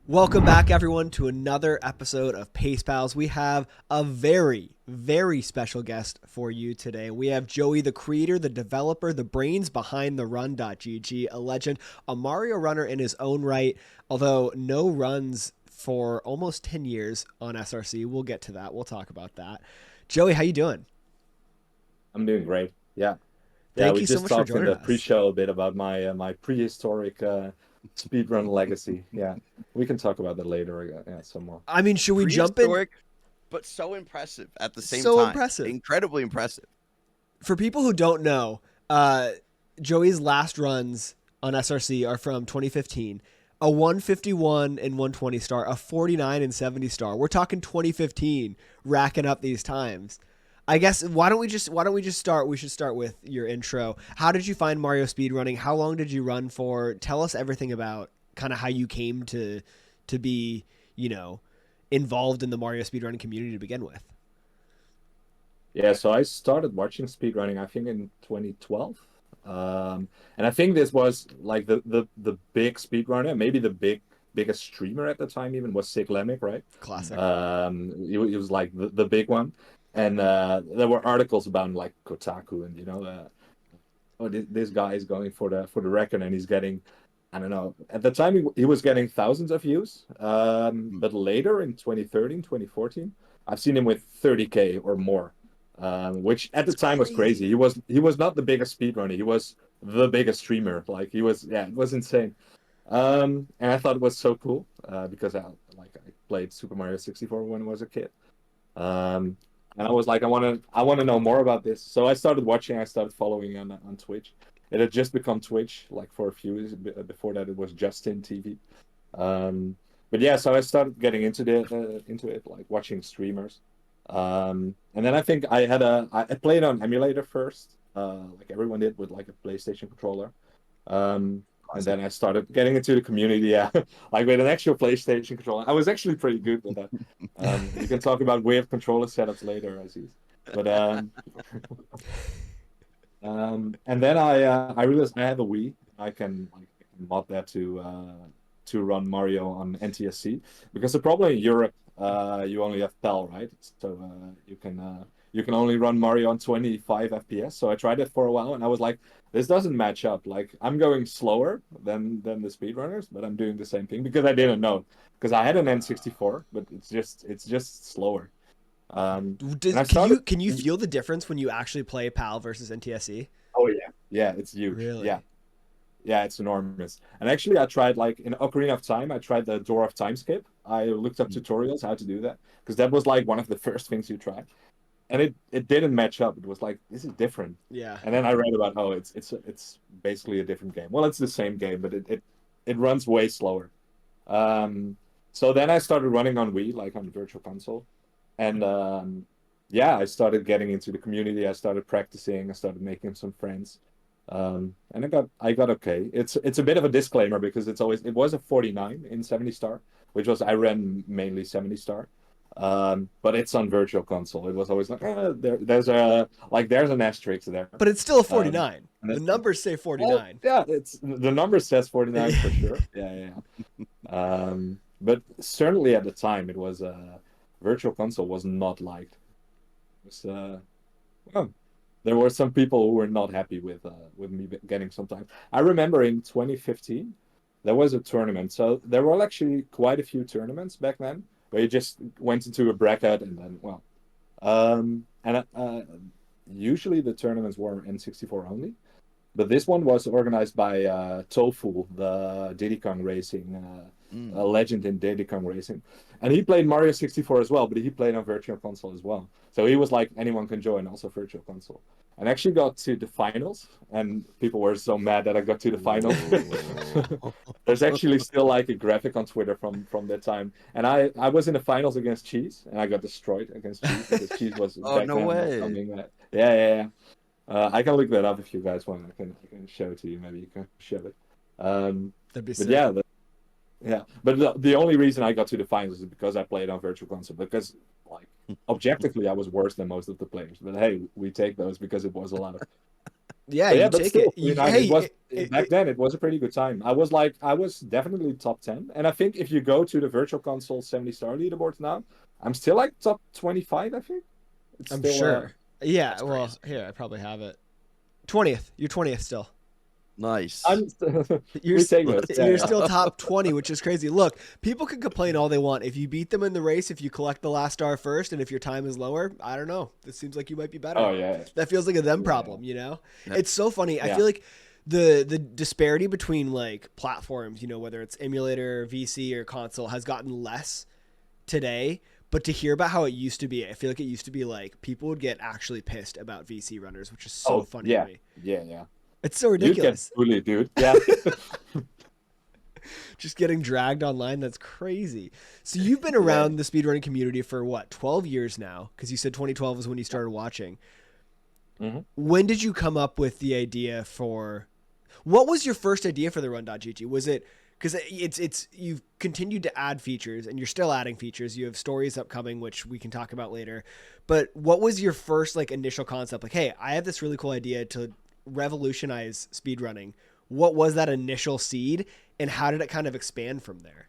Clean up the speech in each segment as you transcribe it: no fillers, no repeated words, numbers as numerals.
Welcome back, everyone, to another episode of Pace Pals. We have a very, very special guest for you today. We have Joey, the creator, the developer, the brains behind TheRun.gg, a legend, a Mario runner in his own right, although no runs for almost 10 years on SRC. We'll get to that. We'll talk about that. Joey, how you doing? I'm doing great. Yeah. Yeah, Thank we you so just much for talked in joining the us. pre-show a bit about my prehistoric speedrun legacy. Yeah. We can talk about that later. Yeah, some more. I mean, should we jump in? Prehistoric, but so impressive at the same So time. impressive. Incredibly impressive. For people who don't know, Joey's last runs on SRC are from 2015. A 151 and 120 star, a 49 and 70 star. We're talking 2015, racking up these times. I guess why don't we just start? We should start with your intro. How did you find Mario speedrunning? How long did you run for? Tell us everything about kind of how you came to be, involved in the Mario speedrunning community to begin with. Yeah, so I started watching speedrunning, I think in 2012. And I think this was like the big speedrunner, maybe the biggest streamer at the time even was Sig Lemic, right? Classic. He was like the big one. And there were articles about him, like Kotaku, and oh, this guy is going for the record, and he's getting, I don't know. At the time, he was getting thousands of views. Hmm. But later in 2013, 2014, I've seen him with 30K or more, which at the That's time was crazy. crazy. He was not the biggest speedrunner. He was the biggest streamer. Like he was, yeah, it was insane. And I thought it was so cool because I played Super Mario 64 when I was a kid. Um, and I was like, I want to know more about this. So I started watching. I started following on Twitch. It had just become Twitch, like for a few years. Before that, it was Justin TV. Um, but yeah, so I started getting into it, like watching streamers. And then I think I played on emulator first, like everyone did with like a PlayStation controller. And Classic. then I started getting into the community, yeah, like with an actual PlayStation controller. I was actually pretty good with that. We can talk about weird controller setups later, Aziz. But and then I realized I have a Wii. I can mod that to run Mario on NTSC because the problem in Europe, you only have PAL, right? So you can only run Mario on 25 FPS. So I tried it for a while and I was like, this doesn't match up. Like I'm going slower than the speedrunners, but I'm doing the same thing because I didn't know. Because I had an N64, but it's just slower. And I Can started. you feel the difference when you actually play PAL versus NTSC? Oh yeah, yeah, it's huge. Yeah, Really? yeah, it's enormous. And actually, I tried like in Ocarina of Time, I tried the Door of Time skip. I looked up Hmm. tutorials how to do that because that was like one of the first things you try, and it didn't match up. It was like this is different. Yeah. And then I read about it's basically a different game. Well, it's the same game, but it runs way slower. Um, so then I started running on Wii, like on the Virtual Console, and yeah, I started getting into the community. I started practicing. I started making some friends, and I got okay. It's a bit of a disclaimer because it was a 49 in 70 star, which was I ran mainly 70 star. But it's on Virtual Console. It was always like there's an asterisk there. But it's still a Um, 49. and The it's numbers say well, 49. yeah, it's the number says 49 for sure. Yeah, yeah, yeah. But certainly at the time, it was Virtual Console was not liked. It was, well, there were some people who were not happy with me getting some time. I remember in 2015 there was a tournament. So there were actually quite a few tournaments back then where you just went into a bracket and then and usually the tournaments were N64 only. But this one was organized by Tofu, the Diddy Kong Racing, a Mm. legend in Diddy Kong Racing. And he played Mario 64 as well, but he played on Virtual Console as well. So he was like, anyone can join, also Virtual Console. And actually got to the finals, and people were so mad that I got to the finals. Whoa. There's actually still like a graphic on Twitter from that time. And I was in the finals against Cheese, and I got destroyed against Cheese because Cheese was Oh, back no then way. coming. Yeah, yeah, yeah. I can look that up if you guys want. I can show it to you. Maybe you can show it. Um, That'd be but sick. yeah, yeah. But the only reason I got to the finals is because I played on Virtual Console. Because like objectively, I was worse than most of the players. But hey, we take those because it was a lot of. Yeah, But yeah, you but take still, it. 49. Hey, It was back then. It was a pretty good time. I was definitely top 10. And I think if you go to the Virtual Console 70-star leaderboards now, I'm still like top 25. I think it's I'm still. sure. Yeah, That's well, crazy. here I probably have it. 20th. You're 20th still. Nice. I'm. You're We take those. Let's you're Yeah, still top 20, which is crazy. Look, people can complain all they want. If you beat them in the race, if you collect the last star first, and if your time is lower, I don't know. It seems like you might be better. oh yeah, That feels like a them yeah, problem, you know? Yep. It's so funny. I yeah. feel like the disparity between like platforms, you know, whether it's emulator, VC, or console, has gotten less today. But to hear about how it used to be, I feel like it used to be like people would get actually pissed about VC runners, which is so Oh funny to yeah, me. yeah. It's so You'd get ridiculous. bullied, dude. Yeah. Just getting dragged online. That's crazy. So you've been Yeah. around the speedrunning community for what, 12 years now? Because you said 2012 was when you started watching. hmm When did you come up with the idea for? What was your first idea for the run.gg? Was it because it's you've continued to add features and you're still adding features. You have stories upcoming, which we can talk about later. But what was your first like initial concept? Like, hey, I have this really cool idea to revolutionize speedrunning. What was that initial seed, and how did it kind of expand from there?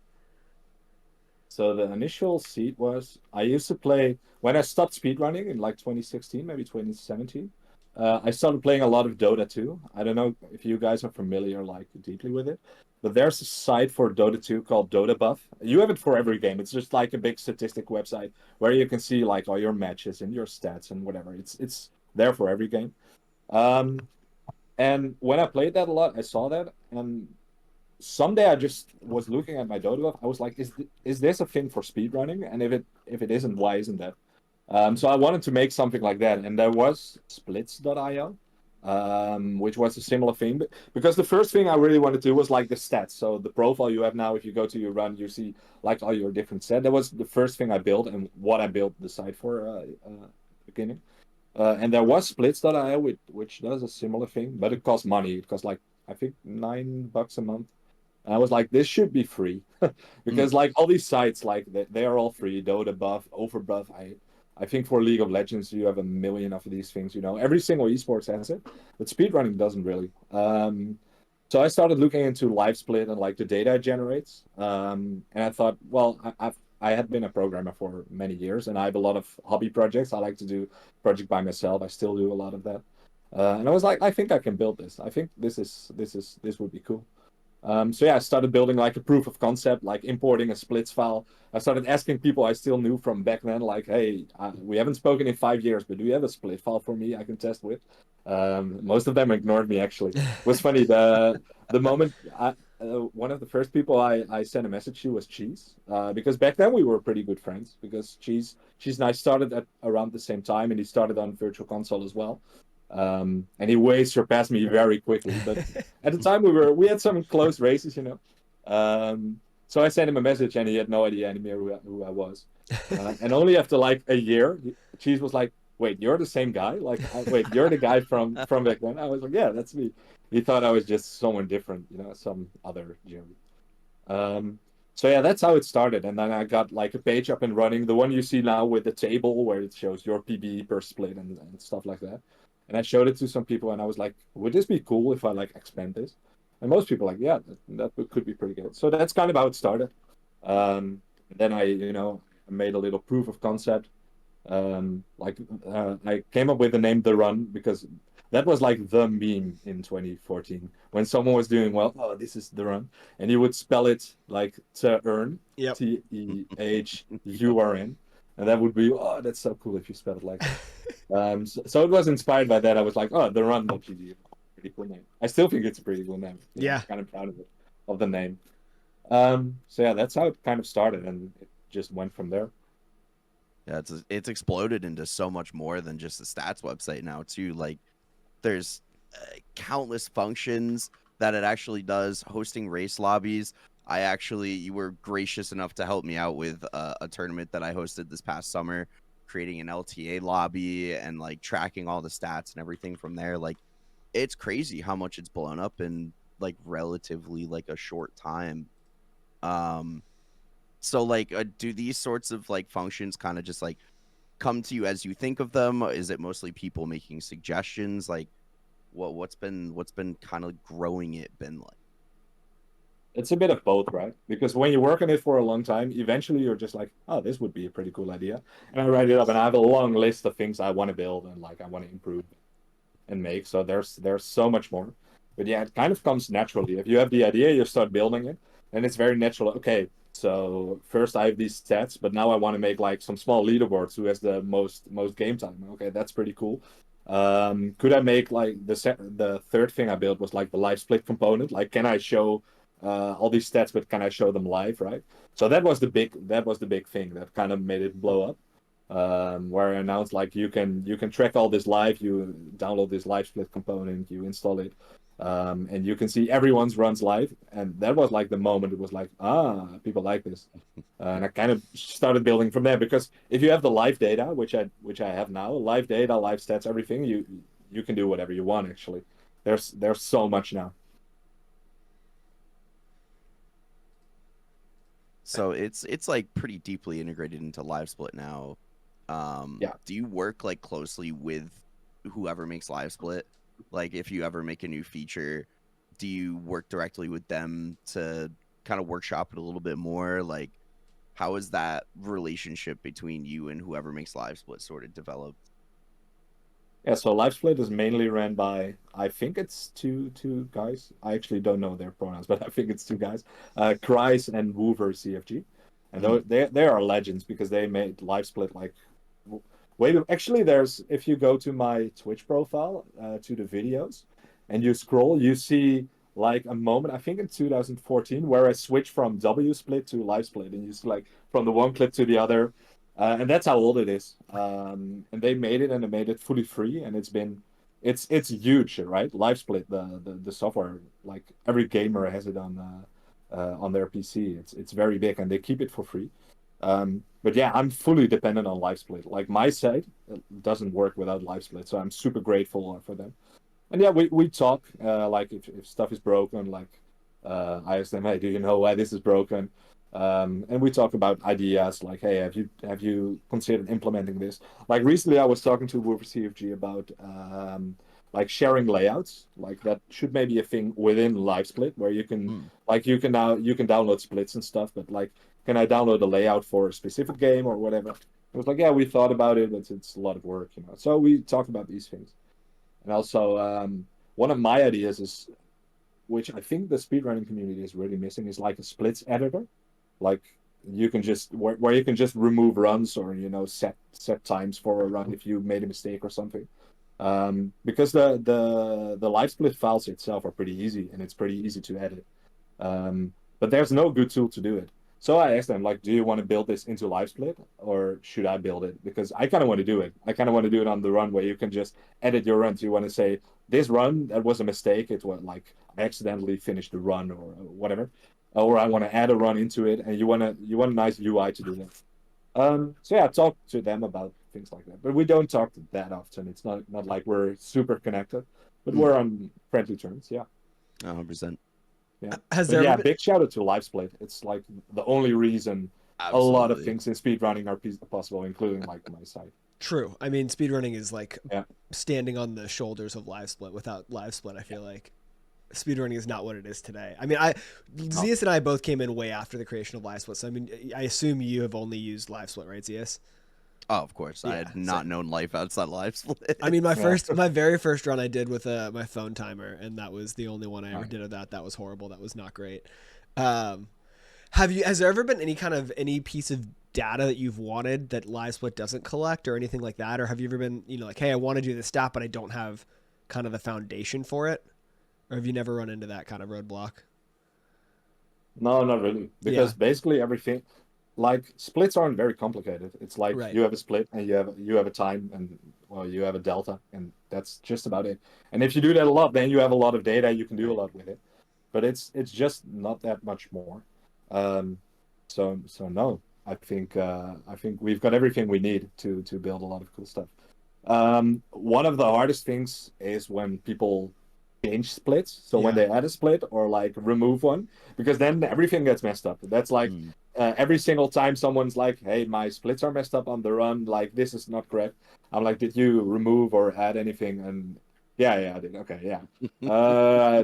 So the initial seed was I used to play when I stopped speedrunning in like 2016, maybe 2017. I started playing a lot of Dota 2. I don't know if you guys are familiar like deeply with it, but there's a site for Dota 2 called Dota Buff. You have it for every game. It's just like a big statistic website where you can see like all your matches and your stats and whatever. It's there for every game. Um, and when I played that a lot, I saw that, and someday I just was looking at my Dota. I was like, is this a thing for speedrunning? And if it isn't, why isn't that? So I wanted to make something like that, and there was Splits.io, which was a similar thing. But because the first thing I really wanted to do was like the stats. So the profile you have now, if you go to your run, you see like all your different stats. That was the first thing I built, and what I built the site for beginning. And there was Splits.io, which does a similar thing, but it costs money. It costs like I think $9 a month. And I was like, this should be free Mm. because like all these sites, like they are all free. Dota buff, overbuff. I think for League of Legends, you have a million of these things. You know, every single esports has it, but speedrunning doesn't really. So I started looking into live split and like the data it generates. And I thought, well, I had been a programmer for many years, and I have a lot of hobby projects. I like to do project by myself. I still do a lot of that. And I was like, I think I can build this. I think this would be cool. So yeah, I started building like a proof of concept, like importing a splits file. I started asking people I still knew from back then, like, "Hey, we haven't spoken in 5 years, but do you have a split file for me I can test with?" Most of them ignored me. Actually, it was funny. The moment one of the first people I sent a message to was Cheese, because back then we were pretty good friends. Because Cheese and I started at around the same time, and he started on Virtual Console as well. And he way surpassed me very quickly, but at the time we had some close races, you know. So I sent him a message, and he had no idea anymore who I was. And only after like a year, Cheese was like, "Wait, you're the same guy? Like, wait, you're the guy from back then?" I was like, "Yeah, that's me." He thought I was just someone different, you know, some other Jerry. Um, so yeah, that's how it started, and then I got like a page up and running, the one you see now with the table where it shows your PB per split and stuff like that. And I showed it to some people, and I was like, "Would this be cool if I like expand this?" And most people were like, "Yeah, could be pretty good." So that's kind of how it started. Then I made a little proof of concept. I came up with the name TheRun because that was like the meme in 2014 when someone was doing well. Oh, this is the run, and you would spell it like to earn, Yep. TEHURN, and that would be, oh, that's so cool if you spell it like that. So it was inspired by that. I was like, oh, the run.gg, pretty cool name. I still think it's a pretty cool name. You know, Yeah. I'm kind of proud of it, of the name. So yeah, that's how it kind of started, and it just went from there. Yeah, it's exploded into so much more than just a stats website now too. Like there's countless functions that it actually does. Hosting race lobbies. You were gracious enough to help me out with a tournament that I hosted this past summer, creating an LTA lobby and like tracking all the stats and everything from there. Like it's crazy how much it's blown up in like relatively like a short time. Um, so like, do these sorts of like functions kind of just like come to you as you think of them? Is it mostly people making suggestions? Like, What's been kind of growing it been like? It's a bit of both, right? Because when you work on it for a long time, eventually you're just like, oh, this would be a pretty cool idea. And I write it up and I have a long list of things I want to build and like I want to improve and make. So there's so much more. But yeah, it kind of comes naturally. If you have the idea, you start building it, and it's very natural. Okay, so first I have these stats, but now I want to make like some small leaderboards. Who has the most game time? Okay, that's pretty cool. Could I make like the third thing I built was like the live split component? Like, can I show all these stats, but can I show them live? Right. So that was the big thing that kind of made it blow up, where I announced like you can track all this live. You download this live split component, you install it, and you can see everyone's runs live. And that was like the moment it was like, people like this, and I kind of started building from there. Because if you have the live data, which I have now, live data, live stats, everything, you can do whatever you want. Actually, there's so much now. So it's like pretty deeply integrated into live split now. Yeah. Do you work like closely with whoever makes live split? Like if you ever make a new feature, do you work directly with them to kind of workshop it a little bit more? Like how is that relationship between you and whoever makes live split sort of developed? Yeah, so live split is mainly ran by, I think it's two guys. I actually don't know their pronouns, but I think it's two guys, Kreis and Woover CFG, and Mm. they are legends because they made live split like wait. Actually, there's if you go to my Twitch profile to the videos, and you scroll, you see like a moment. I think in 2014 where I switched from W split to live split, and you see like from the one clip to the other, and that's how old it is. And they made it, and they made it fully free, and it's huge, right? Live Split, the software, like every gamer has it on their PC. It's very big, and they keep it for free. But yeah, I'm fully dependent on Live Split. Like my site doesn't work without Live Split, so I'm super grateful for them. And yeah, we talk like if stuff is broken, like I ask them, hey, do you know why this is broken? And we talk about ideas like, hey, have you considered implementing this? Like recently, I was talking to Woofer CFG about like sharing layouts. Like that should maybe a thing within LiveSplit where you can Mm. like you can download splits and stuff, but like can I download a layout for a specific game or whatever? It was like, yeah, we thought about it, but it's a lot of work, you know. So we talk about these things. And also, one of my ideas is, which I think the speedrunning community is really missing, is like a splits editor. Like you can just where you can just remove runs or set times for a run if you made a mistake or something. Because the live split files itself are pretty easy and it's pretty easy to edit. But there's no good tool to do it. So I asked them, like, do you want to build this into LiveSplit or should I build it? Because I kind of want to do it. I kind of want to do it on the run where you can just edit your runs. You want to say, this run, that was a mistake. It was like I accidentally finished the run or whatever. Or I want to add a run into it and you want a nice UI to do that. So yeah, talk to them about things like that. But we don't talk that often. It's not like we're super connected, but Mm. we're on friendly terms. Yeah. 100%. Yeah. Has But there ever yeah, been big shout out to LiveSplit. It's like the only reason a lot of Absolutely. things in speedrunning are possible, including like my site. true? I mean, speedrunning is like Yeah. standing on the shoulders of live split. Without live split, I feel like speedrunning is not what it is today. I mean, No. Zeus and I both came in way after the creation of live split. So I mean, I assume you have only used live split, right, Zeus? Oh, of course. I Yeah, had not known life outside live split. I mean, Yeah. my very first run I did with my phone timer, and that was the only one I ever Right. did of that. That was horrible. That was not great. Um, has there ever been any piece of data that you've wanted that LiveSplit doesn't collect or anything like that? Or have you ever been, like, hey, I want to do this stat, but I don't have kind of the foundation for it? Or have you never run into that kind of roadblock? No, not really. Yeah, Because basically everything, like splits aren't very complicated. It's like right. you have a split and you have a time and well you have a delta and that's just about it. And if you do that a lot, then you have a lot of data. You can do a lot with it. But it's just not that much more. Um, so no, I think we've got everything we need to build a lot of cool stuff. One of the hardest things is when people change splits. So when Yeah, they add a split or like remove one, because then everything gets messed up. That's like Mm. every single time someone's like, "Hey, my splits are messed up on the run. Like this is not correct." I'm like, "Did you remove or add anything?" And Yeah, I did. Okay, yeah.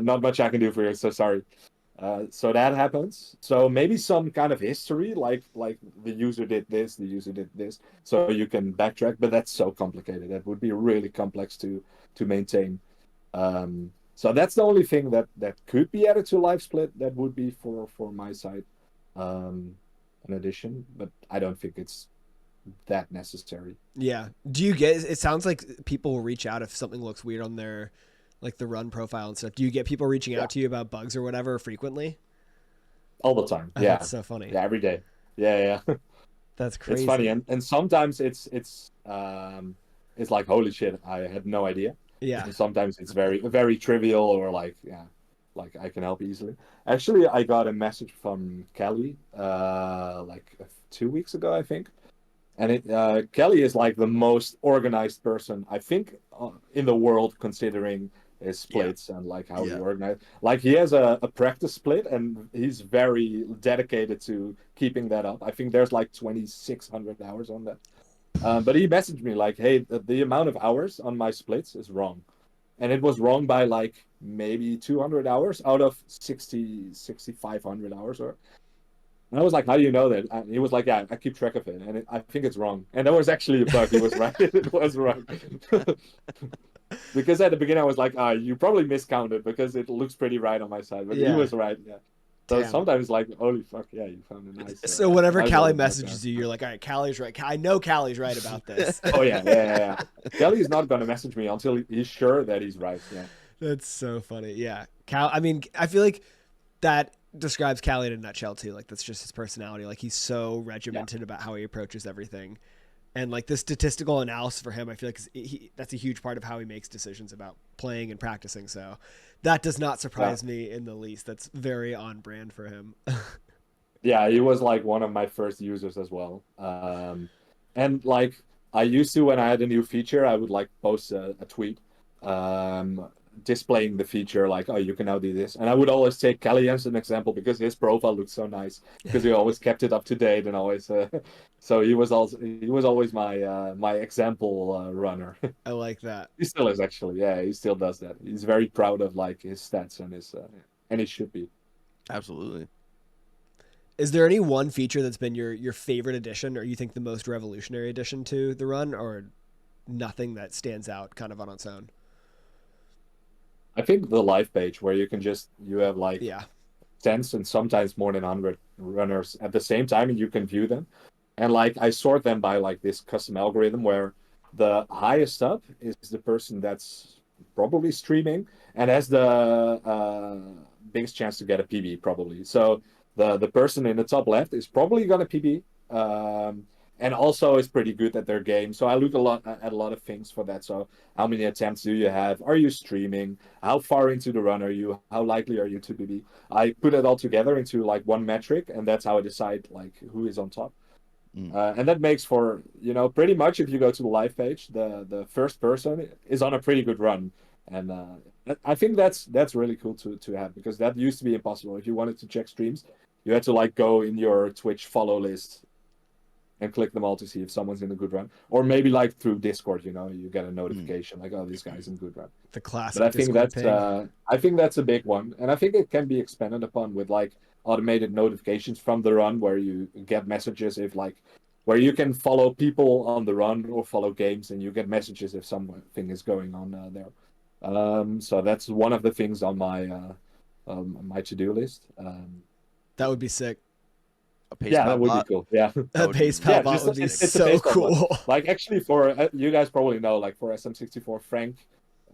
Not much I can do for you, so sorry. So that happens. So maybe some kind of history, like the user did this, the user did this, so you can backtrack. But that's so complicated. That would be really complex to maintain. So that's the only thing that could be added to live split. That would be for my side, an addition. But I don't think it's that necessary. Yeah. Do you get? It sounds like people will reach out if something looks weird on their, like the run profile and stuff. Do you get people reaching Yeah, out to you about bugs or whatever frequently? all the time. Oh, Yeah, that's so funny. yeah, every day. Yeah. That's It's funny, crazy. and sometimes it's like holy shit, I had no idea. Yeah. And sometimes it's very trivial or like like I can help easily. Actually, I got a message from Kelly like 2 weeks ago, I think. And Kelly is like the most organized person I think in the world, considering his Yeah. splits and like how he Yeah. organized. Like he has a practice split, and he's very dedicated to keeping that up. I think there's like 2,600 hours on that. But he messaged me like, "Hey, the amount of hours on my splits is wrong," and it was wrong by like maybe 200 hours out of 6,500 hours or. And I was like, "How do you know that?" And he was like, "Yeah, I keep track of it, and I think it's wrong." And that was actually a bug. He was right. It was wrong. Because at the beginning I was like, you probably miscounted because it looks pretty right on my side." But he Yeah. was right. Yeah. So Damn. sometimes like, holy fuck, yeah, you found a nice. So whenever nice Callie little bug there. messages you, you're like, all right, Callie's right. I know Callie's right about this. Oh yeah. Kelly's not gonna message me until he's sure that he's right. Yeah. That's so funny. Yeah. Cal, I mean, I feel like that describes Callie in a nutshell too. Like that's just his personality. Like he's so regimented about how he approaches everything. And like the statistical analysis for him, I feel like that's a huge part of how he makes decisions about playing and practicing. So that does not surprise me in the least. That's very on brand for him. Yeah, he was like one of my first users as well. And like I used to, when I had a new feature, I would like post a tweet um, displaying the feature, like, "Oh, you can now do this." And I would always take Kelly as an example because his profile looked so nice because he always kept it up to date and always. So he was always my example runner. I like that. He still is actually. Yeah, he still does that. He's very proud of like his stats and he should be. Absolutely. Is there any one feature that's been your favorite addition, or you think the most revolutionary addition to the run, or nothing that stands out kind of on its own? I think the live page where you have like Yeah. tens and sometimes more than 100 runners at the same time and you can view them. And like I sort them by like this custom algorithm where the highest up is the person that's probably streaming and has the biggest chance to get a PB probably. So the person in the top left is probably gonna PB. And also is pretty good at their game. So I look at a lot of things for that. So how many attempts do you have? Are you streaming? How far into the run are you? How likely are you to PB? I put it all together into like one metric, and that's how I decide like who is on top. And that makes for pretty much if you go to the live page, the first person is on a pretty good run, and I think that's really cool to have because that used to be impossible. If you wanted to check streams, you had to like go in your Twitch follow list and click them all to see if someone's in a good run, or maybe like through Discord, you get a notification like, "Oh, this guy's in good run." The But classic Discord ping. I think that's a big one, and I think it can be expanded upon with like automated notifications from the run, where you get messages if like where you can follow people on the run or follow games, and you get messages if something is going on there. So that's one of the things on my to-do list. That would be sick. A pace Yeah, that pal would be bot. cool. Yeah. That A would be pace really pal bot just would be it's a so baseball cool. bot. Like actually, for you guys probably know, like for SM64, Frank,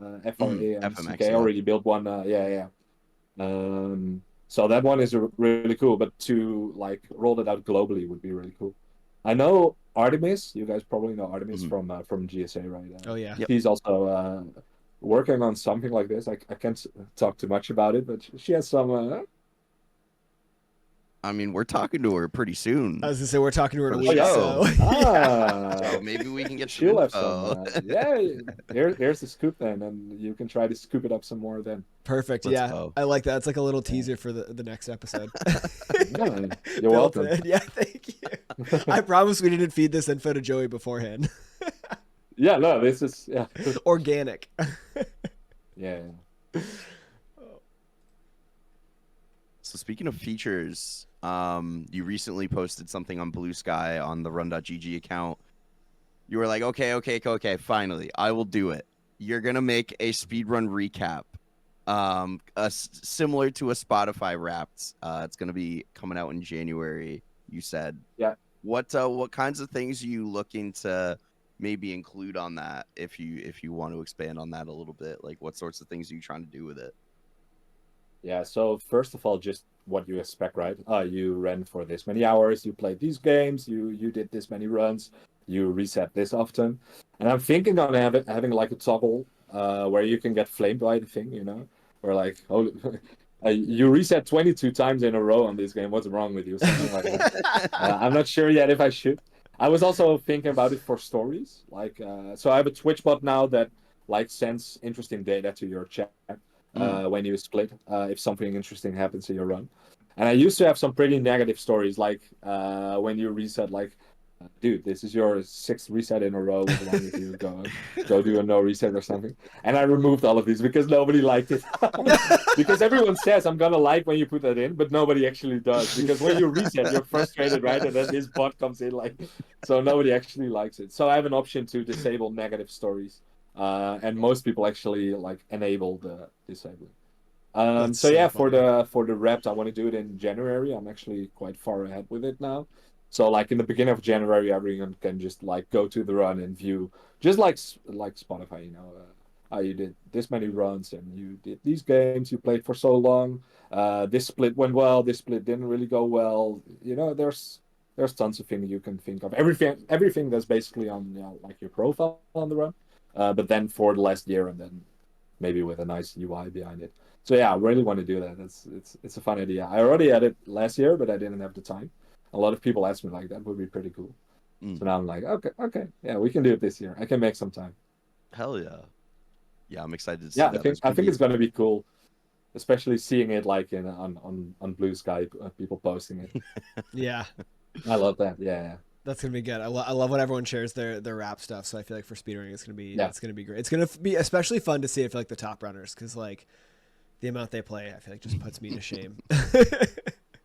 FMX, FRAMCK yeah. already built one. Yeah. So that one is really cool, but to like roll it out globally would be really cool. I know Artemis. You guys probably know Artemis from GSA, right? Oh yeah. Yep. She's also working on something like this. I can't talk too much about it, but she has some. I mean, we're talking to her pretty soon. I was gonna say we're talking to her in a For the week, show. so So maybe we can get some she'll have info. some. Yeah, here's the scoop then, and you can try to scoop it up some more then. perfect. Let's Yeah, go. I like that. It's like a little teaser for the next episode. Yeah, you're Built welcome. in. Yeah, thank you. I promise we didn't feed this info to Joey beforehand. Yeah, no, this is yeah. Organic. Yeah. So speaking of features, you recently posted something on Blue Sky on the Run.gg account. You were like, okay, finally, I will do it. You're gonna make a speedrun recap, similar to a Spotify Wrapped. It's gonna be coming out in January. You said. Yeah. What kinds of things are you looking to maybe include on that? If you want to expand on that a little bit, like what sorts of things are you trying to do with it? Yeah, so first of all, just what you expect, right? You ran for this many hours, you played these games, you did this many runs, you reset this often. And I'm thinking on having like a toggle where you can get flamed by the thing, you know? Where like, oh, you reset 22 times in a row on this game, what's wrong with you? Something like that. I'm not sure yet if I should. I was also thinking about it for stories. Like, so I have a Twitch bot now that like sends interesting data to your chat when you split, if something interesting happens in your run. And I used to have some pretty negative stories, like when you reset, like, dude, this is your sixth reset in a row. What's wrong with you? Go do a no reset or something. And I removed all of these because nobody liked it. Because everyone says I'm gonna like when you put that in, but nobody actually does. Because when you reset, you're frustrated, right? And then this bot comes in, like, so nobody actually likes it. So I have an option to disable negative stories. And most people actually like enable the disabling. That's So so yeah, funny. for the reps, I want to do it in January. I'm actually quite far ahead with it now. So like in the beginning of January, everyone can just like go to the run and view, just like Spotify, you know, you did this many runs and you did these games, you played for so long. This split went well, this split didn't really go well. You know, there's tons of things you can think of. Everything that's basically on, you know, like your profile on the run, but then for the last year and then maybe with a nice UI behind it. So yeah, I really want to do that. It's a fun idea. I already had it last year, but I didn't have the time. A lot of people asked me like that would be pretty cool. Mm, So now I'm like, okay, yeah, we can do it this year. I can make some time. hell yeah. Yeah, I'm excited to see Yeah, that. There's I gonna think be it's gonna be cool, especially seeing it like in on Blue Sky, people posting it. Yeah. I love that. Yeah, That's gonna be good. I love when everyone shares their rap stuff. So I feel like for speedrunning, yeah, it's gonna be great. It's gonna be especially fun to see it for like the top runners because like the amount they play, I feel like just puts me to shame.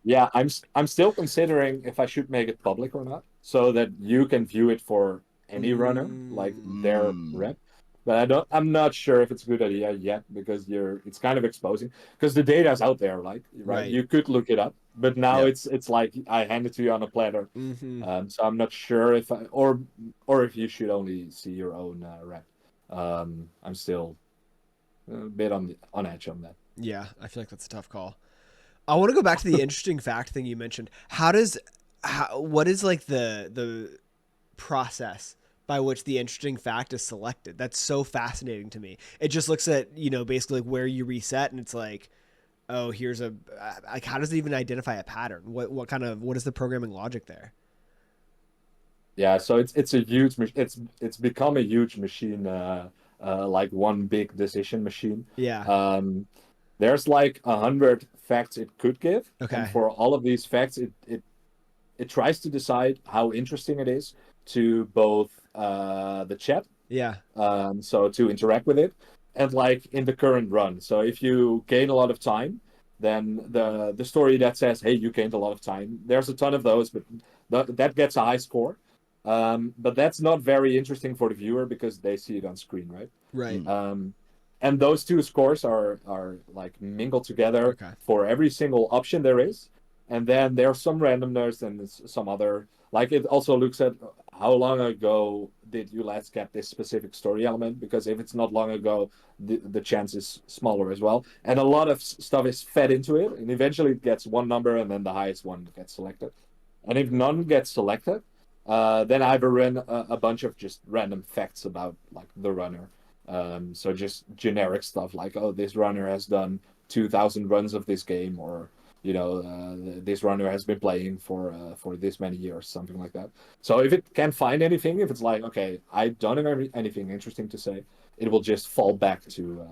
yeah. I'm still considering if I should make it public or not, so that you can view it for any runner, like their mm, rep. But I'm not sure if it's a good idea yet because it's kind of exposing because the data is out there, like, right? Right. You could look it up, but now yep. it's like I hand it to you on a platter. Mm-hmm. So I'm not sure if or if you should only see your own rep. I'm still a bit on edge on that. Yeah, I feel like that's a tough call. I want to go back to the interesting fact thing you mentioned. What is like the process by which the interesting fact is selected? That's so fascinating to me. It just looks at, basically like where you reset and it's like, oh, here's a like how does it even identify a pattern? What is the programming logic there? Yeah, so it's a huge it's become a huge machine, like one big decision machine. Yeah. Um, there's like 100 facts it could give, and Okay. for all of these facts, it tries to decide how interesting it is to both the chat, Yeah. so to interact with it, and like in the current run. So if you gain a lot of time, then the story that says, "Hey, you gained a lot of time," there's a ton of those, but that gets a high score. But that's not very interesting for the viewer because they see it on screen, right? Right. Mm, And those two scores are like mingled together Okay. for every single option there is, and then there's some randomness and some other, like, it also looks at how long ago did you last get this specific story element, because if it's not long ago, the chance is smaller as well, and a lot of stuff is fed into it, and eventually it gets one number and then the highest one gets selected. And if none gets selected, then I've run a bunch of just random facts about like the runner. So just generic stuff like, oh, this runner has done 2,000 runs of this game, or this runner has been playing for this many years, something like that. So if it can find anything, if it's like, okay, I don't have anything interesting to say, it will just fall back to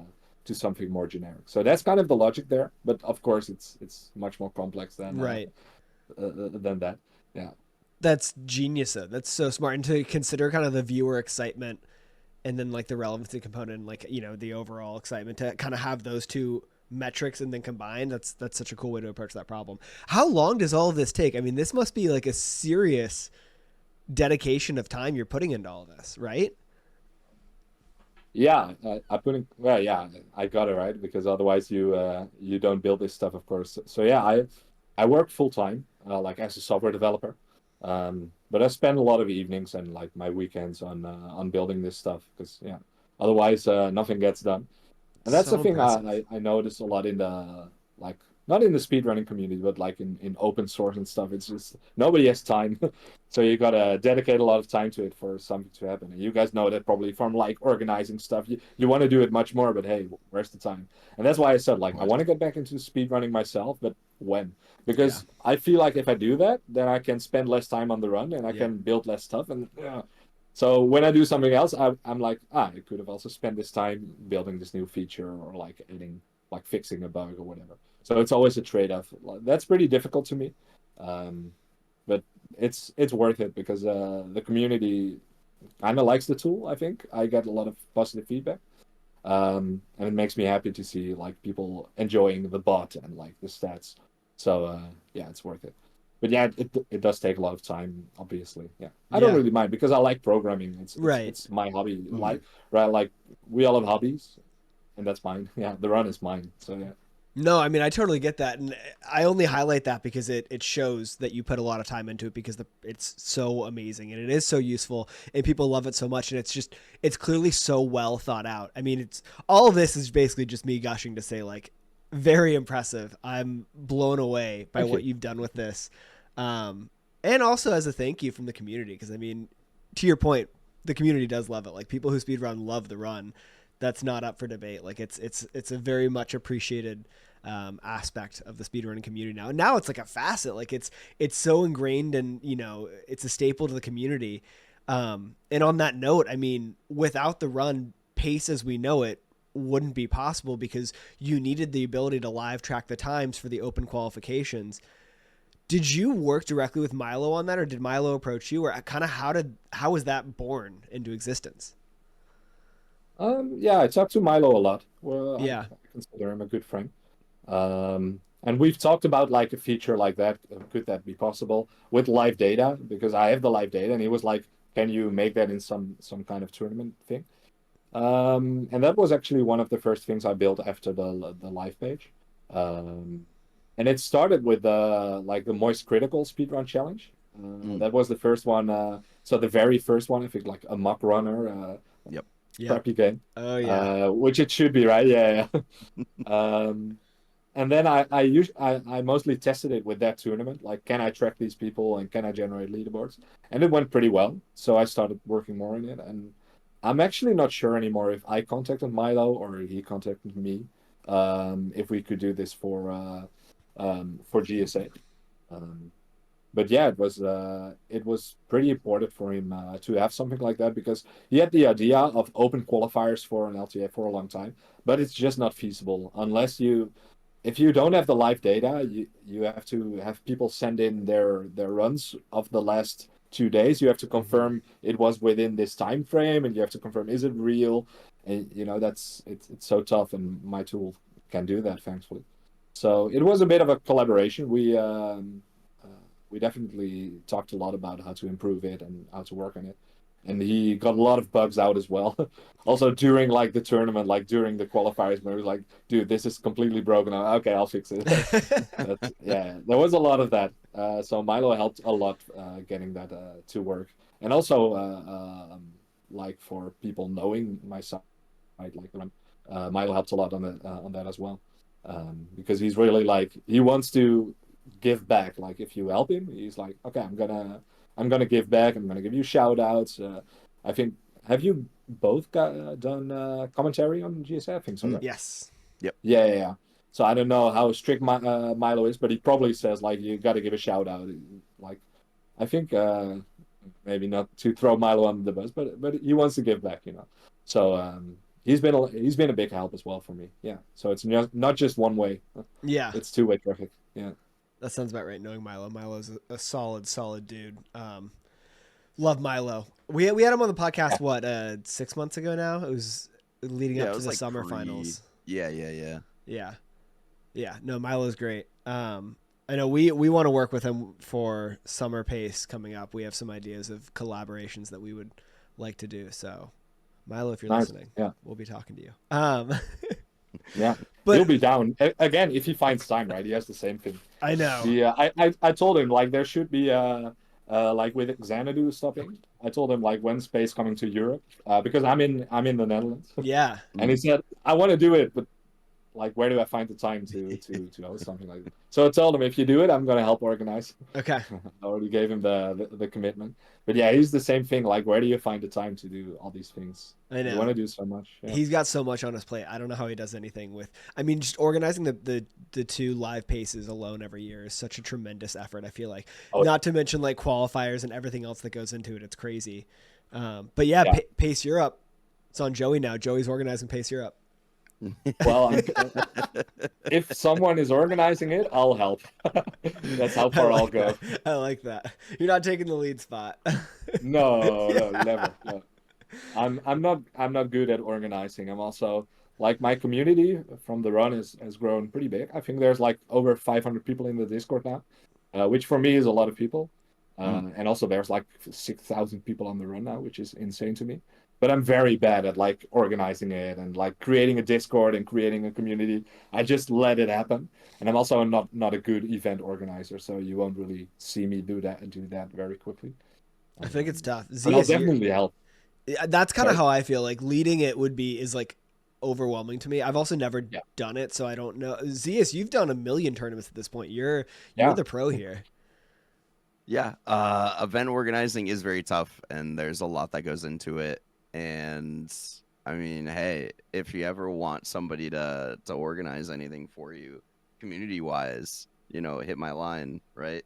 something more generic. So that's kind of the logic there. But of course, it's much more complex Right. than that. Yeah. That's genius though. That's so smart. And to consider kind of the viewer excitement and then like the relevancy component and like, you know, the overall excitement to kind of have those two metrics and then combined. That's such a cool way to approach that problem. How long does all of this take? I mean, this must be like a serious dedication of time you're putting into all this, right? Yeah, I put in, well, yeah, I got it right because otherwise you don't build this stuff, of course. So yeah, I work full time, like as a software developer, but I spend a lot of evenings and like my weekends on building this stuff because yeah, otherwise nothing gets done. And that's the So thing impressive. I notice a lot in the like not in the speedrunning community, but like in open source and stuff. It's just nobody has time. So you gotta dedicate a lot of time to it for something to happen. And you guys know that probably from like organizing stuff. You want to do it much more, but hey, where's the time? And that's why I said Of like I course. want to get back into speedrunning myself, but when? Yeah. Because I feel like if I do that, then I can spend less time on the run and I Yep. can build less stuff. And yeah, so when I do something else, I'm like, I could have also spent this time building this new feature or like adding, like fixing a bug or whatever. So it's always a trade-off. That's pretty difficult to me, um, but it's worth it because the community kind of likes the tool. I think I get a lot of positive feedback, and it makes me happy to see like people enjoying the bot and like the stats. So yeah, it's worth it. But yeah, it does take a lot of time, obviously. Yeah, I don't Yeah. really mind because I like programming. Right. It's my hobby. Mhm. Like right, like we all have hobbies, and that's mine. Yeah, the run is mine. So yeah. No, I mean I totally get that, and I only highlight that because it shows that you put a lot of time into it because it's so amazing and it is so useful and people love it so much and it's clearly so well thought out. I mean, it's all of this is basically just me gushing to say like very impressive. I'm blown away by Thank what you. you've done with this, and also as a thank you from the community because I mean, to your point, the community does love it. Like people who speedrun love the run. That's not up for debate. Like it's a very much appreciated aspect of the speedrunning community now. And now it's like a facet. Like it's so ingrained and you know it's a staple to the community. And on that note, I mean, without the run, pace as we know it wouldn't be possible because you needed the ability to live track the times for the open qualifications. Did you work directly with Milo on that, or did Milo approach you, or kind of how was that born into existence? Yeah, I talk to Milo a lot. Well, Yeah. I consider him a good friend. And we've talked about like a feature like that. Could that be possible with live data? Because I have the live data, and he was like, "Can you make that in some kind of tournament thing?" And that was actually one of the first things I built after the live page. Um, and it started with like the Moist Critical speedrun challenge. Mm. That was the first one. So the very first one, I think, like a mock runner, Yep. Yep. crappy game, Oh yeah. which it should be, right? Yeah, yeah. And then I mostly tested it with that tournament. Like, can I track these people and can I generate leaderboards? And it went pretty well. So I started working more on it. And I'm actually not sure anymore if I contacted Milo or he contacted me, if we could do this for GSA. Um, but yeah, it was pretty important for him to have something like that because he had the idea of open qualifiers for an LTA for a long time, but it's just not feasible unless you if you don't have the live data, you have to have people send in their runs of the last 2 days. You have to Mm-hmm. confirm it was within this time frame, and you have to confirm is it real. And it's so tough, and my tool can do that, thankfully. So it was a bit of a collaboration. We definitely talked a lot about how to improve it and how to work on it. And he got a lot of bugs out as well. Also during like the tournament, like during the qualifiers, where he was like, dude, this is completely broken. Okay, I'll fix it. But yeah, there was a lot of that. So Milo helped a lot getting that to work, and also like for people knowing my site, like Milo helped a lot on that as well, because he's really like he wants to give back. Like if you help him, he's like, okay, I'm gonna give back. I'm gonna give you shout outs. I think have you both done commentary on GSA? I think so, Mm. right? Yes. Yep. Yeah, yeah, yeah. So I don't know how strict Milo is, but he probably says like you got to give a shout out. Like I think maybe not to throw Milo under the bus, but he wants to give back, you know. So he's been a big help as well for me. Yeah. So it's not just one way; Yeah. it's two-way traffic. Yeah. That sounds about right. Knowing Milo, Milo's a solid dude. Love Milo. We had him on the podcast, what, 6 months ago now? It was leading Yeah, up it to was the like summer finals. Yeah, yeah, yeah. Yeah. Yeah. No, Milo's great. I know we want to work with him for summer pace coming up. We have some ideas of collaborations that we would like to do. So, Milo, if you're Nice. listening, Yeah. we'll be talking to you. Yeah. But He'll be down. Again, if he finds time, right? He has the same thing. I know. I told him like there should be like with Xanadu stopping. I told him like when space coming to Europe because I'm in the Netherlands, Yeah. and he said I want to do it, but like where do I find the time to host something like that? So I told him if you do it, I'm gonna help organize. Okay. I already gave him the commitment, but yeah, he's the same thing. Like where do you find the time to do all these things? I You know. want to do so much. Yeah. He's got so much on his plate. I don't know how he does anything with. I mean, just organizing the two live paces alone every year is such a tremendous effort. I feel like, Oh not to mention like qualifiers and everything else that goes into it. It's crazy. But yeah, yeah. Pace Europe. It's on Joey now. Joey's organizing Pace Europe. Well, if someone is organizing it, I'll help. That's how far I'll go. I like that. You're not taking the lead spot. No, no, never. No. I'm not good at organizing. I'm also like my community from the run has grown pretty big. I think there's like over 500 people in the Discord now, which for me is a lot of people. And also there's like 6,000 people on the run now, which is insane to me. But I'm very bad at like organizing it and like creating a Discord and creating a community. I just let it happen. And I'm also not a good event organizer, so you won't really see me do that very quickly. I think it's tough. But I'll Zias, definitely help. that's kind of Sorry. how I feel. Like leading it is like overwhelming to me. I've also never Yeah. done it, so I don't know. Zias, you've done a million tournaments at this point. You're Yeah. the pro here. Yeah, event organizing is very tough, and there's a lot that goes into it. And I mean, hey, if you ever want somebody to organize anything for you, community wise, hit my line, right?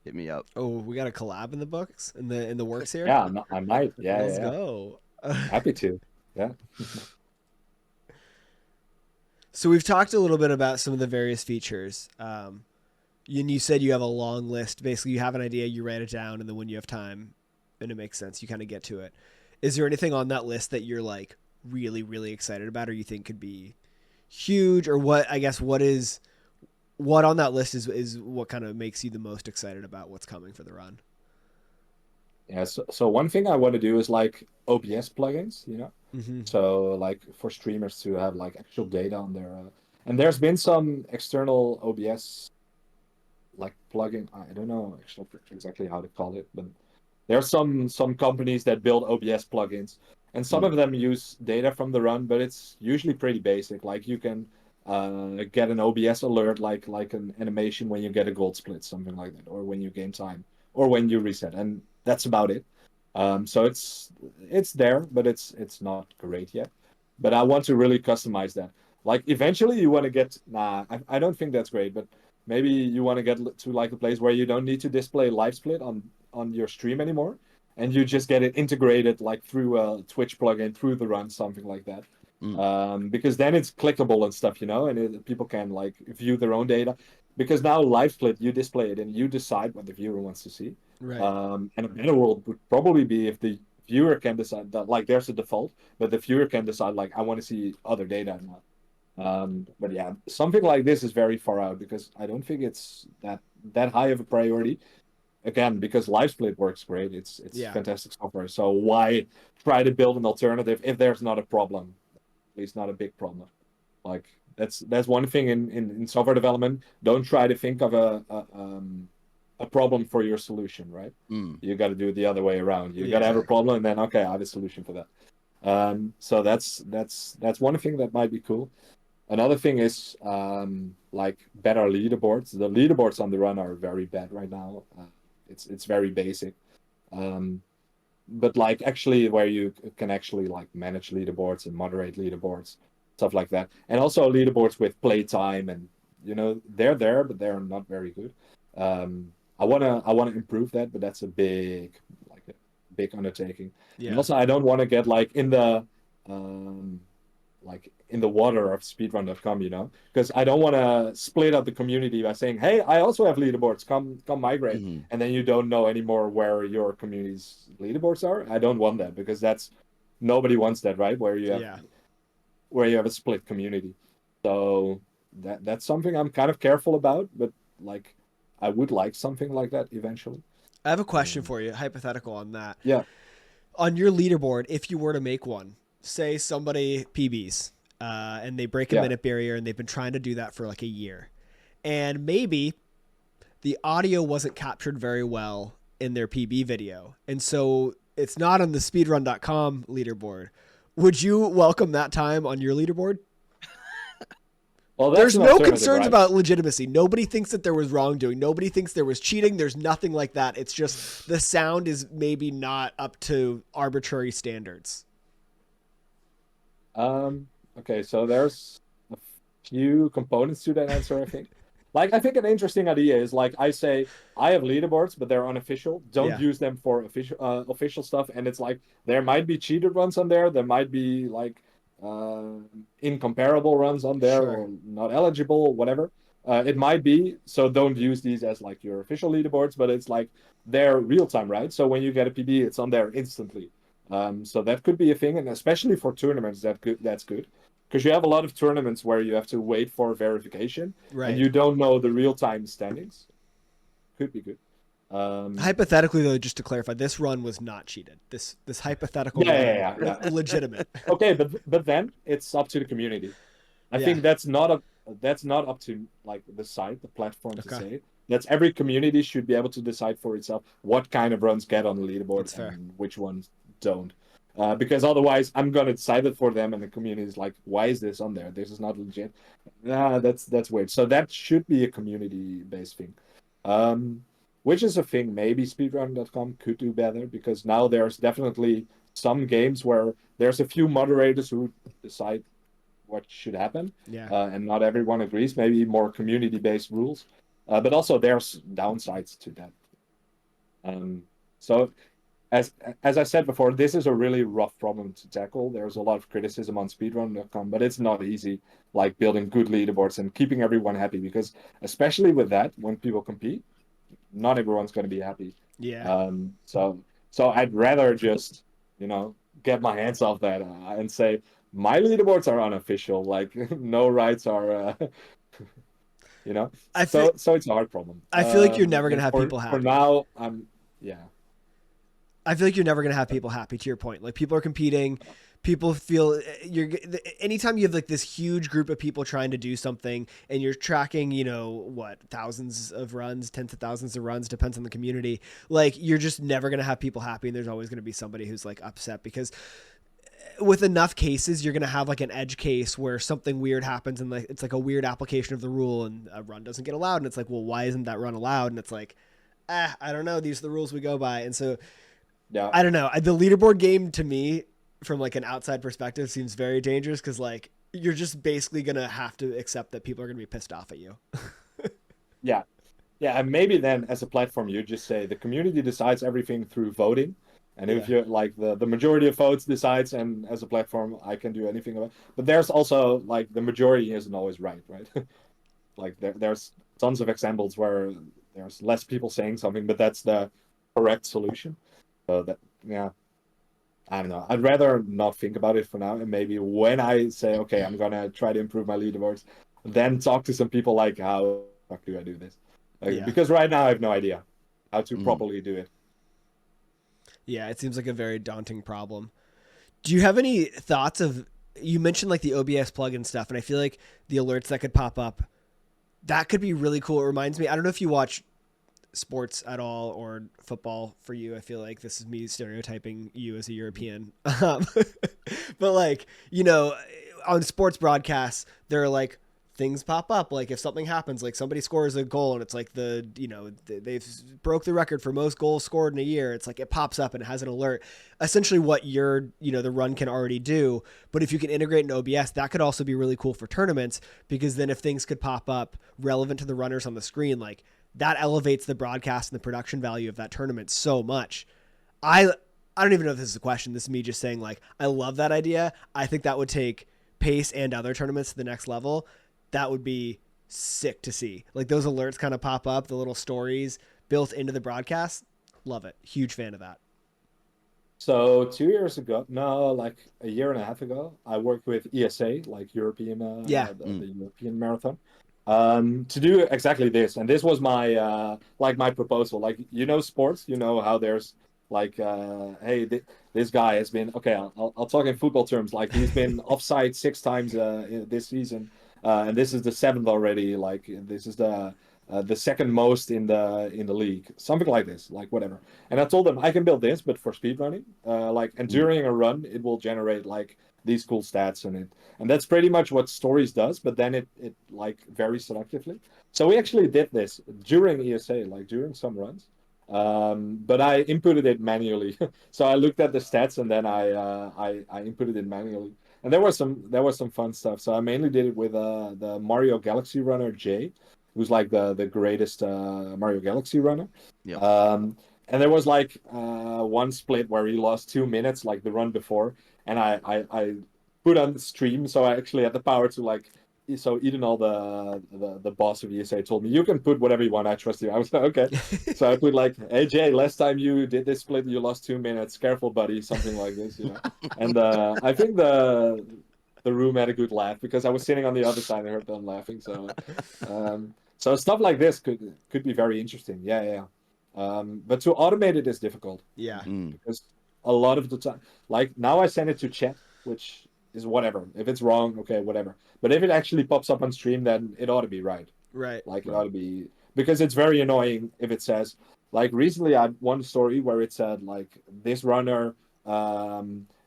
Hit me up. Oh, we got a collab in the books in the works here. Yeah, I might. Yeah, Let's yeah, yeah. go. Happy to. Yeah. So we've talked a little bit about some of the various features. And you said you have a long list. Basically, you have an idea, you write it down, and then when you have time and it makes sense, you kind of get to it. Is there anything on that list that you're like really, really excited about, or you think could be huge, or what? I guess what on that list is what kind of makes you the most excited about what's coming for the run. Yeah. So one thing I want to do is like OBS plugins, Mm-hmm. So like for streamers to have like actual data on their and there's been some external OBS like plugin. I don't know actually exactly how to call it, but there are some companies that build OBS plugins, and some of them use data from the run, but it's usually pretty basic. Like you can get an OBS alert, like an animation when you get a gold split, something like that, or when you gain time, or when you reset, and that's about it. So it's there, but it's not great yet. But I want to really customize that. Like eventually, you want to get. I don't think that's great, but maybe you want to get to like a place where you don't need to display live split on your stream anymore, and you just get it integrated like through a Twitch plugin, through the run, something like that. Because then it's clickable and stuff, and people can like view their own data. Because now live split, you display it and you decide what the viewer wants to see. Right. And a better world would probably be if the viewer can decide that like there's a default, but the viewer can decide like I want to see other data now. But yeah, something like this is very far out because I don't think it's that high of a priority. Again, because live split works great, it's Yeah. fantastic software. So why try to build an alternative if there's not a problem? At least not a big problem. Like that's one thing in software development. Don't try to think of a problem for your solution, right? You got to do it the other way around. You got to have a problem, and then okay, I have a solution for that. So that's one thing that might be cool. Another thing is like better leaderboards. The leaderboards on the run are very bad right now. It's very basic. But like actually where you can actually like manage leaderboards and moderate leaderboards, stuff like that. And also leaderboards with playtime and they're there, but they're not very good. I wanna improve that, but that's a big undertaking. Yeah. And also I don't want to get like in the in the water of speedrun.com, because I don't want to split up the community by saying, hey, I also have leaderboards, come migrate. Mhm. And then you don't know anymore where your community's leaderboards are. I don't want that, because nobody wants that, right? Where you have a split community. So that's something I'm kind of careful about, but like I would like something like that eventually. I have a question for you, hypothetical on that. Yeah. On your leaderboard, if you were to make one, say somebody PBs and they break a minute barrier and they've been trying to do that for like a year, and maybe the audio wasn't captured very well in their PB video, and so it's not on the speedrun.com leaderboard. Would you welcome that time on your leaderboard? Well, there's no concerns right? about legitimacy. Nobody thinks that there was wrongdoing. Nobody thinks there was cheating. There's nothing like that. It's just the sound is maybe not up to arbitrary standards. Okay, so there's a few components to that answer, I think. Like, I think an interesting idea is, like, I say, I have leaderboards, but they're unofficial. Don't use them for official stuff. And it's like, there might be cheated runs on there. There might be, like, incomparable runs on there, or not eligible, whatever. It might be. So don't use these as, like, your official leaderboards, but it's like, they're real-time, right? So when you get a PB, it's on there instantly. So that could be a thing. And especially for tournaments, that's good. Because you have a lot of tournaments where you have to wait for verification, and you don't know the real-time standings. Could be good. Hypothetically, though, just to clarify, this run was not cheated. This hypothetical run, legitimate. Okay, but then it's up to the community. I think that's not up to, like, the site, the platform to say. That's every community should be able to decide for itself what kind of runs get on the leaderboard and which ones don't. Because otherwise, I'm gonna decide it for them, and the community is like, "Why is this on there? This is not legit." That's weird. So that should be a community-based thing, which is a thing maybe speedrun.com could do better, because now there's definitely some games where there's a few moderators who decide what should happen, and not everyone agrees. Maybe more community-based rules, but also there's downsides to that. So. As I said before, this is a really rough problem to tackle. There's a lot of criticism on speedrun.com, but it's not easy, like building good leaderboards and keeping everyone happy, because especially with that, when people compete, not everyone's going to be happy. So I'd rather just, get my hands off that and say, my leaderboards are unofficial. Like, no rights are, so it's a hard problem. I feel like you're never going to have people happy. For now, I feel like you're never going to have people happy, to your point. Like, people are competing. People feel anytime you have like this huge group of people trying to do something and you're tracking, thousands of runs, tens of thousands of runs, depends on the community. Like, you're just never going to have people happy. And there's always going to be somebody who's like upset, because with enough cases, you're going to have like an edge case where something weird happens and like it's like a weird application of the rule and a run doesn't get allowed. And it's like, well, why isn't that run allowed? And it's like, I don't know. These are the rules we go by. And so, I don't know. The leaderboard game, to me, from like an outside perspective, seems very dangerous, because like you're just basically gonna have to accept that people are gonna be pissed off at you. Yeah, and maybe then as a platform, you just say the community decides everything through voting, and if you're like the majority of votes decides, and as a platform, I can do anything about it. But there's also like the majority isn't always right? Like there's tons of examples where there's less people saying something, but that's the correct solution. So I don't know. I'd rather not think about it for now, and maybe when I say, okay, I'm gonna try to improve my leaderboards, then talk to some people like, how the fuck do I do this? Because right now I have no idea how to properly do it. Yeah, it seems like a very daunting problem. Do you have any thoughts of? You mentioned like the OBS plugin stuff, and I feel like the alerts that could pop up, that could be really cool. It reminds me. I don't know if you watch sports at all, or football for you. I feel like this is me stereotyping you as a European. But like, on sports broadcasts, there are like things pop up. Like if something happens, like somebody scores a goal and it's like they've broke the record for most goals scored in a year. It's like it pops up and it has an alert. Essentially what the run can already do. But if you can integrate in OBS, that could also be really cool for tournaments, because then if things could pop up relevant to the runners on the screen, like that elevates the broadcast and the production value of that tournament so much. I don't even know if this is a question. This is me just saying, like, I love that idea. I think that would take PACE and other tournaments to the next level, that would be sick to see. Like those alerts kind of pop up, the little stories built into the broadcast. Love it. Huge fan of that. So 2 years ago, no, like a year and a half ago, I worked with ESA, like European, Yeah. the European Marathon, to do exactly this. And this was my like my proposal. Like sports, how there's like, hey, this guy has been okay. I'll talk in football terms. Like he's been offside 6 times this season, and this is the seventh already. Like this is the second most in the league, something like this, like whatever. And I told them I can build this, but for speedrunning, and during a run, it will generate like these cool stats and that's pretty much what Stories does. But then it like very selectively. So we actually did this during ESA, like during some runs. But I inputted it manually. So I looked at the stats and then I inputted it manually. And there was some fun stuff. So I mainly did it with the Mario Galaxy runner Jay, who's like the greatest Mario Galaxy runner. Yep. And there was like one split where he lost 2 minutes, like the run before, and I put on the stream, so I actually had the power to like. So Eden, all the boss of ESA, told me you can put whatever you want. I trust you. I was like, okay. So I put like, hey Jay, last time you did this split, you lost 2 minutes. Careful, buddy. Something like this. And I think the room had a good laugh because I was sitting on the other side and I heard them laughing. So stuff like this could be very interesting. Yeah. But to automate it is difficult. Yeah. Because a lot of the time, like now I send it to chat, which is whatever. If it's wrong, okay, whatever. But if it actually pops up on stream, then it ought to be right. Right. Like it ought to be, because it's very annoying if it says, like recently I had one story where it said like this runner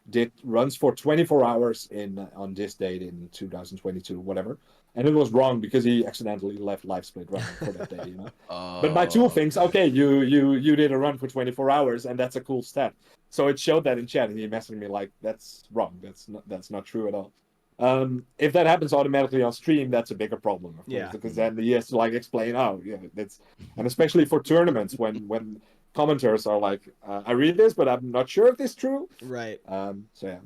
did runs for 24 hours on this date in 2022, whatever. And it was wrong because he accidentally left live split running for that day. But my tool thinks, okay, you did a run for 24 hours and that's a cool stat. So it showed that in chat and he messaged me like, that's wrong. That's not true at all. If that happens automatically on stream, that's a bigger problem, of course, because then he has to like explain, that's, and especially for tournaments when commenters are like, I read this, but I'm not sure if this is true. Right. So yeah,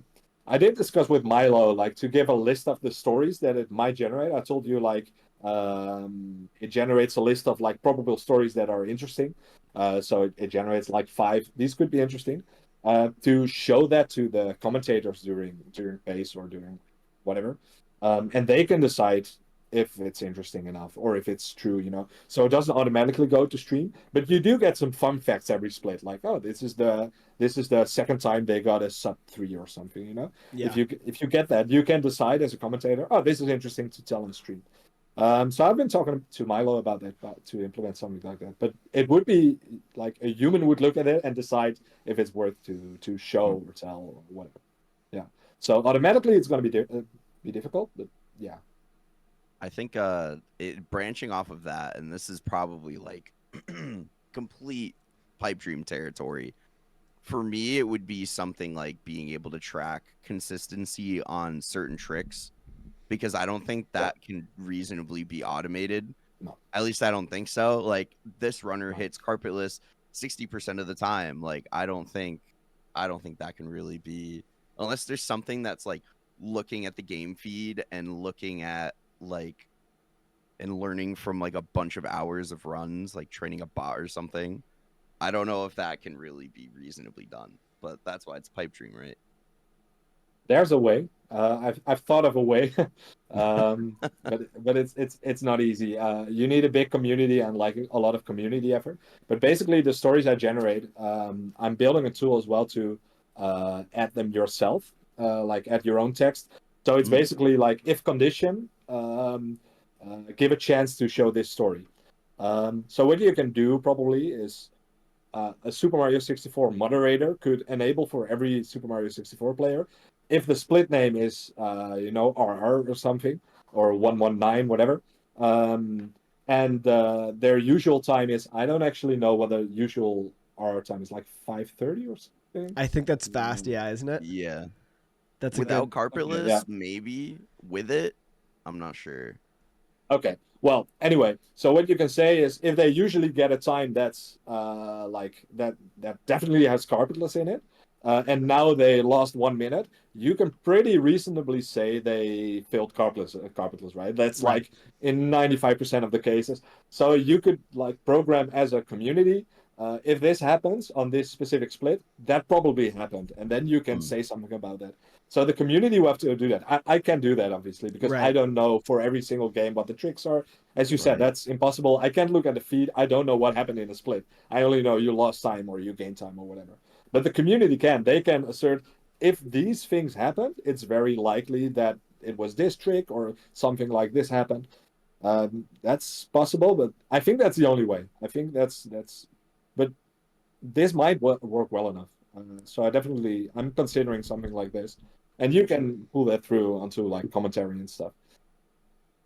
I did discuss with Milo like to give a list of the stories that it might generate. I told you like it generates a list of like probable stories that are interesting. So it generates like 5. These could be interesting. To show that to the commentators during PACE or during whatever, and they can decide if it's interesting enough or if it's true. So it doesn't automatically go to stream, but you do get some fun facts every split, like, oh, this is the second time they got a sub 3 or something. Yeah. If you get that, you can decide as a commentator, oh, this is interesting to tell on stream. So I've been talking to Milo about that, to implement something like that. But it would be like a human would look at it and decide if it's worth to show or tell or whatever. Yeah. So automatically it's going to be difficult, but yeah. I think branching off of that, and this is probably like complete pipe dream territory. For me, it would be something like being able to track consistency on certain tricks, because I don't think that can reasonably be automated. No. At least I don't think so. Like this runner hits carpetless 60% of the time. Like I don't think that can really be, unless there's something that's like looking at the game feed and looking at like and learning from like a bunch of hours of runs, like training a bot or something. I don't know if that can really be reasonably done, but that's why it's pipe dream, right? There's a way. I've thought of a way, but it's not easy. You need a big community and like a lot of community effort. But basically, the stories I generate, I'm building a tool as well to add them yourself, like add your own text. So it's basically like if condition, give a chance to show this story. So what you can do probably is a Super Mario 64 moderator could enable for every Super Mario 64 player, if the split name is RR or something, or 119, whatever, and their usual time is, I don't actually know what the usual RR time is, like 5:30 or something. I think that's fast, yeah, isn't it? Yeah. That's without carpetless, okay, yeah. maybe. With it, I'm not sure. Okay. Well, anyway, so what you can say is if they usually get a time that's like that definitely has carpetless in it, and now they lost 1 minute, you can pretty reasonably say they failed carpetless, right? That's Right. like in 95% of the cases. So you could like program as a community. If this happens on this specific split, that probably happened, and then you can say something about that. So the community will have to do that. I can't do that obviously because I Right. don't know for every single game what the tricks are. As you said, Right. that's impossible. I can't look at the feed. I don't know what happened in a split. I only know you lost time or you gained time or whatever. But the community can. They can assert if these things happened, it's very likely that it was this trick or something like this happened. That's possible, but I think that's the only way. I think that's. But this might work well enough. So I'm considering something like this, and you can pull that through onto like commentary and stuff.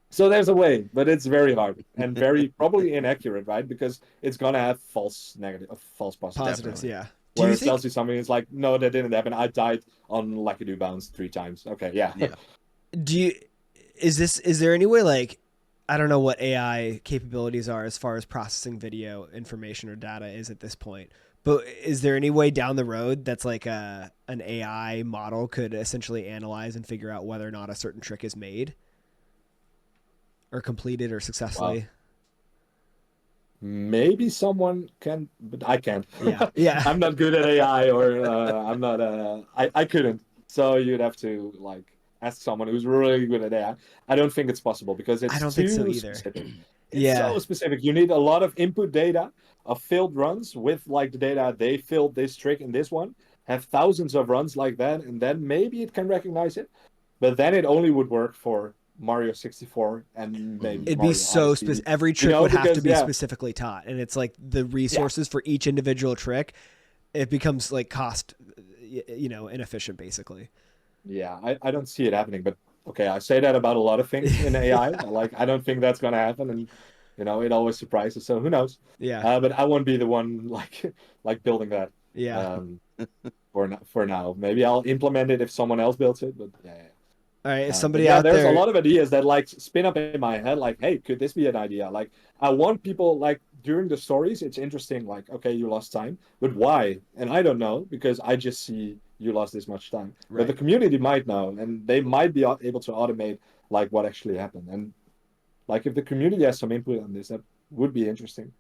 So there's a way, but it's very hard and very probably inaccurate, right? Because it's gonna have false positives. Positives, Definitely. yeah. Do Where you it tells think you something, it's like, no, that didn't happen. I died on Lucky Bounce 3 times. Okay, yeah. Yeah. do you is there any way, like, I don't know what AI capabilities are as far as processing video information or data is at this point, but is there any way down the road that's like an AI model could essentially analyze and figure out whether or not a certain trick is made or completed or Wow. successfully? Maybe someone can, but I can't. Yeah. Yeah. I'm not good at AI, or I'm not. I couldn't. So you'd have to like ask someone who's really good at AI. I don't think it's possible because I it's don't think so too either. specific. It's Yeah. so specific. You need a lot of input data of failed runs with like the data they failed this trick in this one. Have thousands of runs like that, and then maybe it can recognize it. But then it only would work for Mario 64 and maybe It'd be Mario so Odyssey. every trick would have to Because be specifically taught, and it's like the yeah, resources for each individual trick, it becomes like cost, inefficient basically. yeah, I don't see it happening. But okay, I say that about a lot of things in AI. Like I don't think that's gonna happen, and it always surprises. So who knows? Yeah. But I won't be the one like building that. Yeah. Um, for now, maybe I'll implement it if someone else builds it. But yeah. All right. If But somebody yeah, out there's a there, lot of ideas that like spin up in my head. Like, hey, could this be an idea? Like, I want people like during the stories, it's interesting. Like, okay, you lost time, but why? And I don't know because I just see you lost this much time. But the right? community might know, and they might be able to automate like what actually happened. And like, if the community has some input on this, that would be interesting.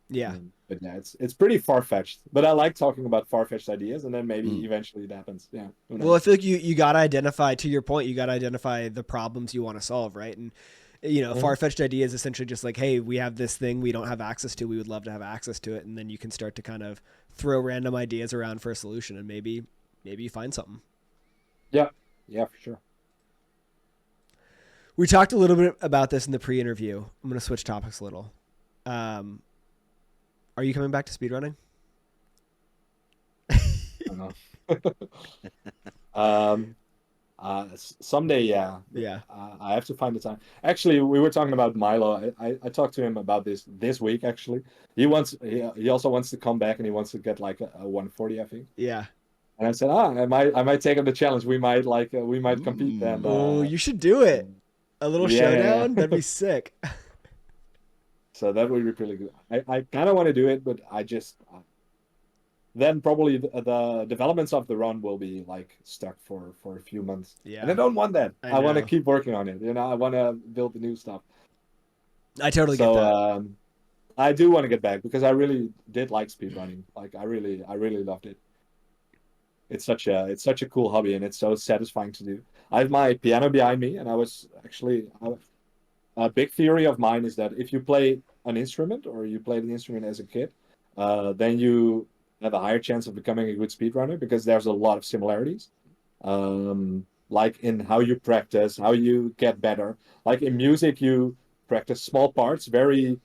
Yeah. But yeah, it's pretty far fetched. But I like talking about far fetched ideas, and then maybe Mm. eventually it happens. Yeah, who Well, I knows? feel like you got to identify, to your point, you got to identify the problems you want to solve, right? And Mhm. far fetched idea is essentially just like, hey, we have this thing we don't have access to. We would love to have access to it, and then you can start to kind of throw random ideas around for a solution, and maybe you find something. Yeah, yeah, for sure. We talked a little bit about this in the pre-interview. I'm going to switch topics a little. Um, are you coming back to speedrunning? I don't know. um, Someday, yeah, but Yeah. I have to find the time. Actually, we were talking about Milo. I talked to him about this week. Actually, he also wants to come back and he wants to get like a 140, I think. Yeah. And I said, I might take up the challenge. We might compete then. Oh, you should do it. A little Yeah. showdown. That'd be sick. So that would be really good. I kind of want to do it, but I just then probably the developments of the run will be like stuck for a few months, and I Yeah. don't want that. I I want to know. keep working on it. I want to build the new stuff. I totally get So that. I do want to get back because I really did like speedrunning. Like I really loved it. It's such a cool hobby, and it's so satisfying to do. I have my piano behind me, and a big theory of mine is that if you play an instrument or you played an instrument as a kid, then you have a higher chance of becoming a good speedrunner because there's a lot of similarities. Like in how you practice, how you get better. Like in music, you practice small parts very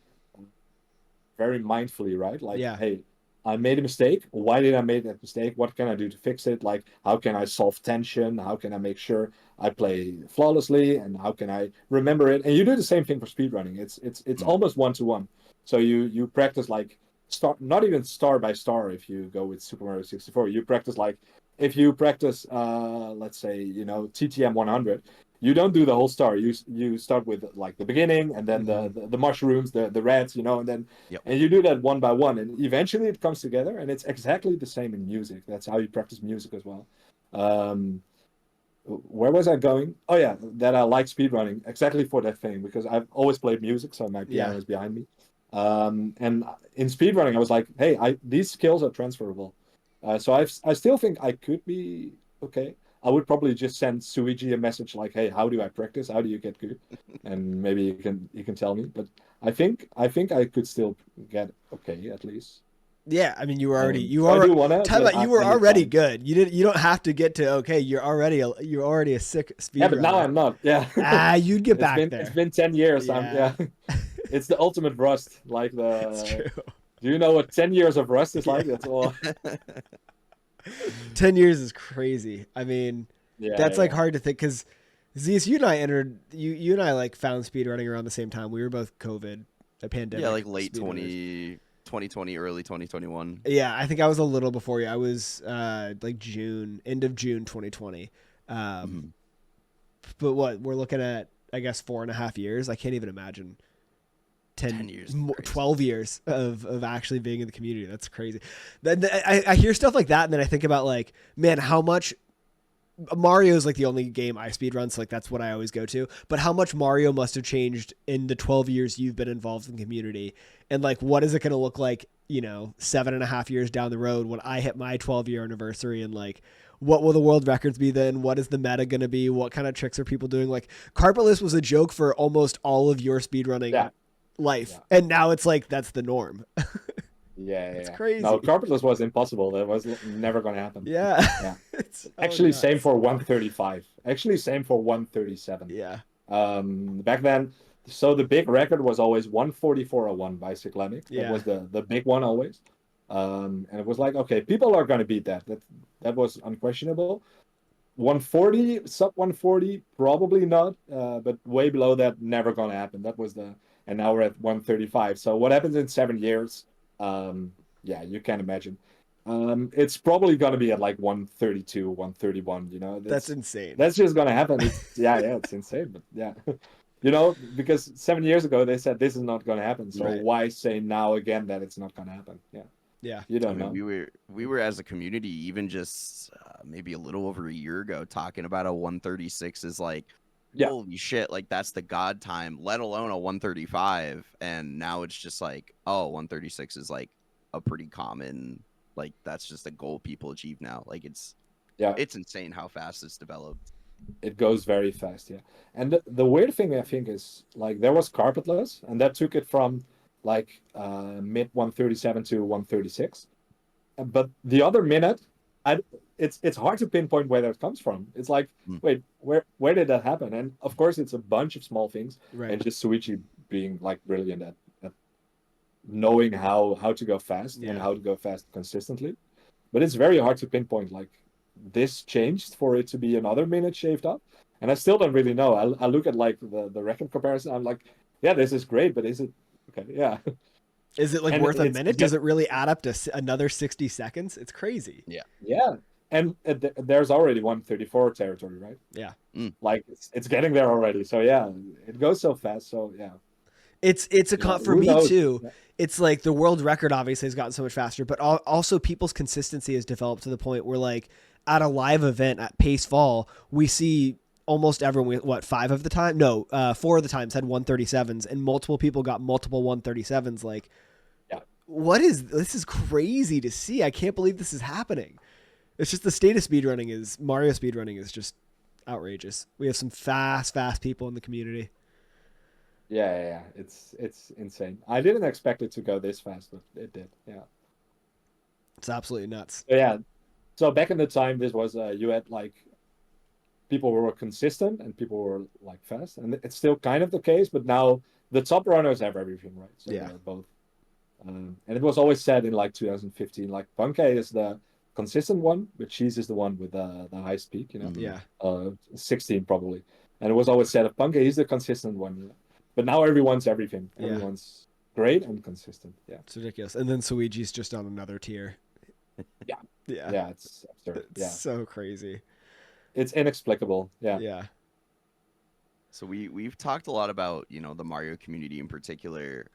mindfully, right? Like, Yeah. hey, I made a mistake. Why did I make that mistake? What can I do to fix it? Like, how can I solve tension? How can I make sure I play flawlessly? And how can I remember it? And you do the same thing for speedrunning. It's Mm. almost one to one. So you practice like not even star by star if you go with Super Mario 64. You practice like if you practice let's say TTM 100, you don't do the whole story. You start with like the beginning, and then Mhm. the mushrooms, the rats, and then Yep. and you do that one by one, and eventually it comes together, and it's exactly the same in music. That's how you practice music as well. Um, where was I going? Oh yeah, that I like speedrunning exactly for that thing because I've always played music, so my Yeah. piano is behind me. And in speedrunning, I was like, hey, these skills are transferable. So I still think I could be okay. I would probably just send Suiji a message like, hey, how do I practice? How do you get good? And maybe you can tell me. But I think I could still get okay at least. Yeah, I mean, you were already So I do wanna, time but out. You were I need already time. good. You don't have to get to okay. You're already a sick Yeah, but now speedrunner. I'm not. Yeah. You'd get It's back been it's there. been 10 years. Yeah, It's the ultimate rust. Like it's true. do you know what 10 years of rust is Yeah, like? That's all. 10 years is crazy. I mean, Yeah, that's like yeah. hard to think because Zeus, you and I entered. You and I like found speedrunning around the same time. We were both COVID, a Yeah, pandemic like late speedrunners. 2020, early 2021. Yeah, I think I was a little before you. I was like end of June 2020. Um, Mhm. but what we're looking at, I guess 4.5 years. I can't even imagine 10 10, years is crazy. 12 years of actually being in the community. That's crazy. Then I hear stuff like that, and then I think about like, man, how much Mario is like the only game I speedrun, so like that's what I always go to. But how much Mario must have changed in the 12 years you've been involved in the community, and like what is it going to look like, 7.5 years down the road when I hit my 12-year anniversary, and like what will the world records be then? What is the meta going to be? What kind of tricks are people doing? Like carpetless was a joke for almost all of your speedrunning Yeah, life, yeah. and now it's like that's the norm. Yeah, yeah, It's yeah. No, crazy. carpetless was impossible. That was never gonna happen. Yeah. Yeah. It's so Actually, same nuts. for 135. Actually, same for 137. Yeah. Back then, so the big record was always 144.01 by Cyclamic. That Yeah. was the big one always. And it was like, okay, people are gonna beat that. That was unquestionable. 140, sub 140, probably not. But way below that, never gonna happen. And now we're at 135. So what happens in 7 years? Yeah, you can imagine. It's probably gonna be at like 132, 131. That's insane. That's just gonna happen. Yeah, it's insane. But yeah, because 7 years ago they said this is not gonna happen. So Right. why say now again that it's not gonna happen? Yeah, Yeah. you I don't mean, know. we were as a community even just maybe a little over a year ago talking about a 136 is like, Yeah, holy shit, like that's the god time, let alone a 135. And now it's just like, oh, 136 is like a pretty common, like that's just a goal people achieve now. Like yeah. it's insane how fast it's developed. It goes very fast, yeah. And the weird thing I think is like there was carpetless, and that took it from like mid 137 to 136. But the other minute, I it's hard to pinpoint where that comes from. It's like, Mm. wait, where did that happen? And of course, it's a bunch of small things, Right. and just Suichi being like brilliant at knowing how to go fast and Yeah. how to go fast consistently. But it's very hard to pinpoint like this changed for it to be another minute shaved up. And I still don't really know. I look at like the record comparison. I'm like, yeah, this is great, but is it okay? Yeah, Is it like and worth a it's minute? Does it really add up to another 60 seconds? It's crazy. Yeah. yeah, and there's already 134 territory, right? Yeah. Mm. Like it's getting there already. So yeah, it goes so fast. So yeah, It's a for who me knows? too. Yeah, It's like the world record obviously has gotten so much faster, but also people's consistency has developed to the point where like at a live event at Pace Fall, we see almost everyone, what, five of the time? No, four of the times had 137s, and multiple people got multiple 137s. Like, yeah, this is crazy to see. I can't believe this is happening. It's just the state of Mario speedrunning is just outrageous. We have some fast people in the community. yeah. It's insane. I didn't expect it to go this fast, but it did. Yeah. It's absolutely nuts. So, yeah. So back in the time, this was you had like people who were consistent and people who were like fast, and it's still kind of the case. But now the top runners have everything right, so Yeah. they're both. And it was always said in like 2015, like Punkei is the consistent one, but Cheese is the one with the highest peak, Mhm. Yeah. 16 probably. And it was always said of Punkei, he's the consistent one. But now everyone's everything. Yeah. Everyone's great and consistent. Yeah. It's ridiculous. And then Suiji's just on another tier. Yeah. Yeah. Yeah, it's absurd. It's Yeah. so crazy. It's inexplicable. Yeah. Yeah. So we've talked a lot about, you know, the Mario community in particular.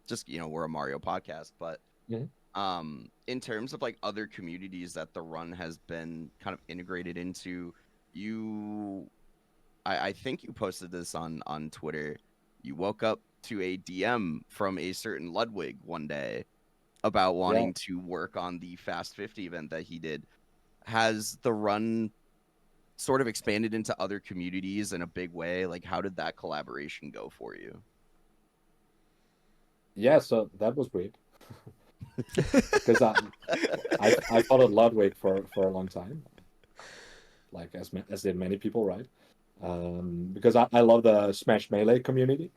Just, you know, we're a Mario podcast, but Mhm. in terms of like other communities that the run has been kind of integrated into, you I think you posted this on Twitter. You woke up to a DM from a certain Ludwig one day about Yeah. wanting to work on the Fast 50 event that he did. Has the run sort of expanded into other communities in a big way? Like, how did that collaboration go for you? Yeah, so that was weird because I followed Ludwig for a long time, like as did many people, right? Because I love the Smash Melee community.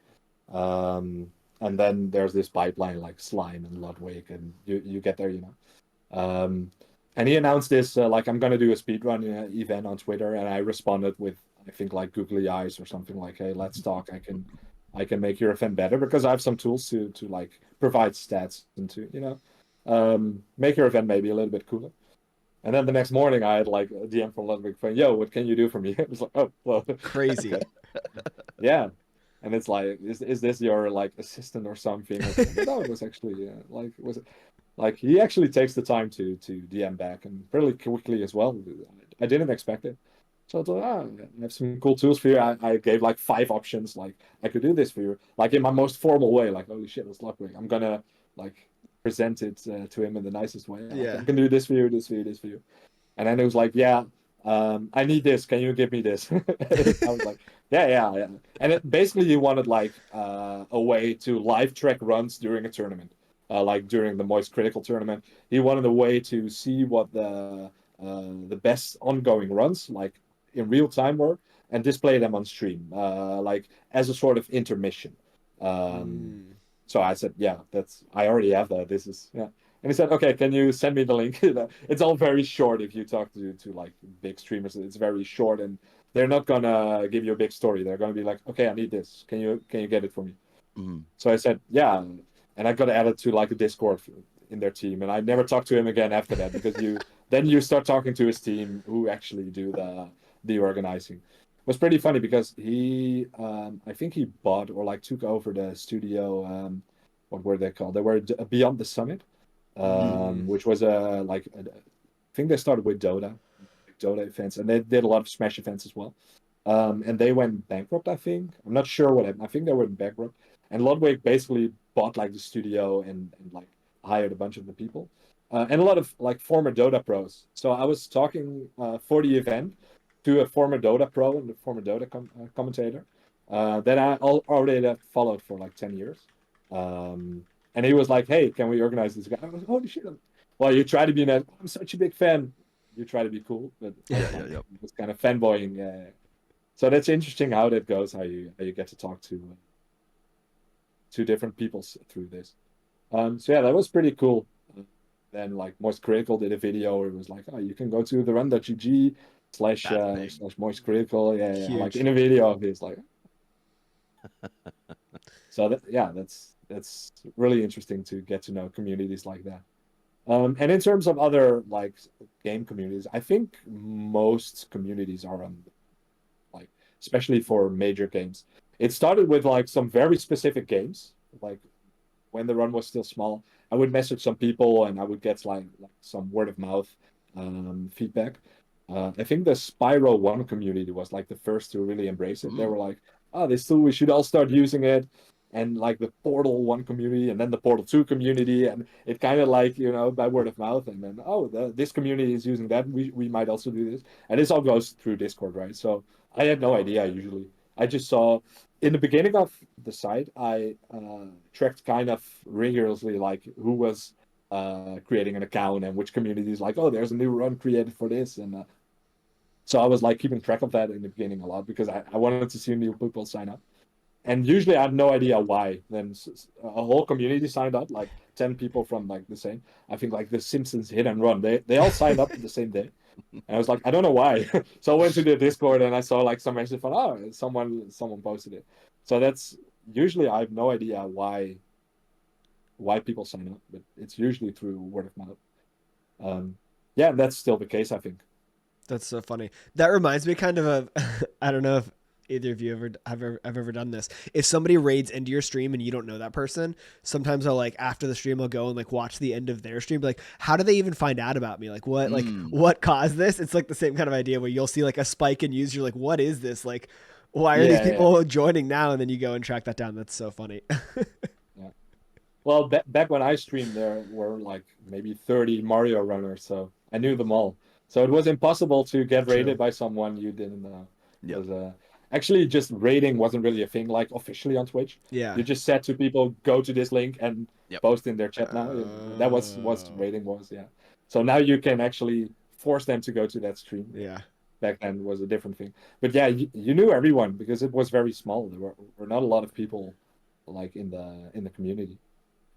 Um, and then there's this pipeline like Slime and Ludwig, and you get there, you know. Um, and he announced this like I'm gonna do a speedrun event on Twitter, and I responded with I think like googly eyes or something like, "Hey, let's talk. I can make your event better because I have some tools to like provide stats and to make your event maybe a little bit cooler." And then the next morning, I had like a DM from Ludwig saying, "Yo, what can you do for me?" It was like, "Oh, well, okay, Crazy. yeah." And it's like, is this your like assistant or something? Or something? But no, it was actually like it was like he actually takes the time to DM back and fairly quickly as well. I didn't expect it. So I thought, I have some cool tools for you. I gave like 5 options. Like I could do this for you, like in my most formal way. Like, holy shit, that's Ludwig. I'm gonna like present it to him in the nicest way. Like I Yeah. can do this for you, this for you, this for you. And then it was like, yeah, I need this. Can you give me this? I was like, yeah, yeah, yeah. And basically, he wanted like a way to live track runs during a tournament, like during the Moist Critical tournament. He wanted a way to see what the best ongoing runs like in real time were and display them on stream, like as a sort of intermission. Um, Mm. so I said, yeah, that's I already have that. This is yeah. And he said, okay, can you send me the link? It's all very short if you talk to like big streamers. It's very short and they're not gonna give you a big story. They're gonna be like, okay, I need this. Can you get it for me? Mhm. So I said, yeah. And I got added to like a Discord in their team. And I never talked to him again after that because you start talking to his team who actually do the organizing. It was pretty funny because he I think he bought or like took over the studio what were they called? They were Beyond the Summit, Mm. which was I think they started with Dota events, and they did a lot of Smash events as well. And they went bankrupt, I think. I'm not sure what happened. I think they went bankrupt. And Ludwig basically bought like the studio and like hired a bunch of the people. And a lot of like former Dota pros. So I was talking for the event to a former Dota pro and a former Dota commentator that I already had followed for like 10 years. And he was like, "Hey, can we organize this guy?" I was like, "Holy shit." Well, you try to be nice. I'm such a big fan. You try to be cool, but I Yeah, was yeah, like, yeah. was kind of fanboying. So that's interesting how that goes. How you get to talk to different people through this. So yeah, that was pretty cool. Then like Moist Critical did a video where it was like, oh, you can go to therun.gg slash That's big. slash Moist Critical. Yeah, yeah. Like Huge. in a video of his like. So that yeah, that's really interesting to get to know communities like that. And in terms of other like game communities, I think most communities are on like especially for major games. It started with like some very specific games, like when the run was still small. I would message some people and I would get like some word of mouth feedback. I think the Spyro One community was like the first to really embrace it. They Mm. were like, "Oh, this tool, we should all start using it." And like the Portal One community, and then the Portal Two community, and it kind of like by word of mouth, and then this community is using that. We might also do this, and this all goes through Discord, right? So I had no idea usually. I just saw in the beginning of the site, I tracked kind of rigorously like who was creating an account and which communities like, oh, there's a new run created for this. And so I was like keeping track of that in the beginning a lot because I wanted to see new people sign up. And usually I had no idea why. Then a whole community signed up, like 10 people from like the same. I think like the Simpsons Hit and Run. They all signed up the same day. And I was like, I don't know why. So I went to the Discord and I saw like some message from someone posted it. So that's usually I have no idea why people sign up, but it's usually through word of mouth. Um, yeah, that's still the case, I think. That's so funny. That reminds me kind of I don't know if either of you have ever done this. If somebody raids into your stream and you don't know that person, sometimes I'll like after the stream I'll go and like watch the end of their stream, be like, how do they even find out about me? Like what caused this? It's like the same kind of idea where you'll see like a spike in users, you're like, what is this? Like, why are these people joining now? And then you go and track that down. That's so funny. Yeah. Well, back when I streamed, there were like maybe 30 Mario runners, so I knew them all. So it was impossible to get raided by someone you didn't know. Yep. Actually, just raiding wasn't really a thing, like officially on Twitch. Yeah. You just said to people, go to this link and post in their chat now. That was what raiding was, yeah. So now you can actually force them to go to that stream. Yeah. Back then was a different thing. But yeah, you knew everyone because it was very small. There were not a lot of people like in the community.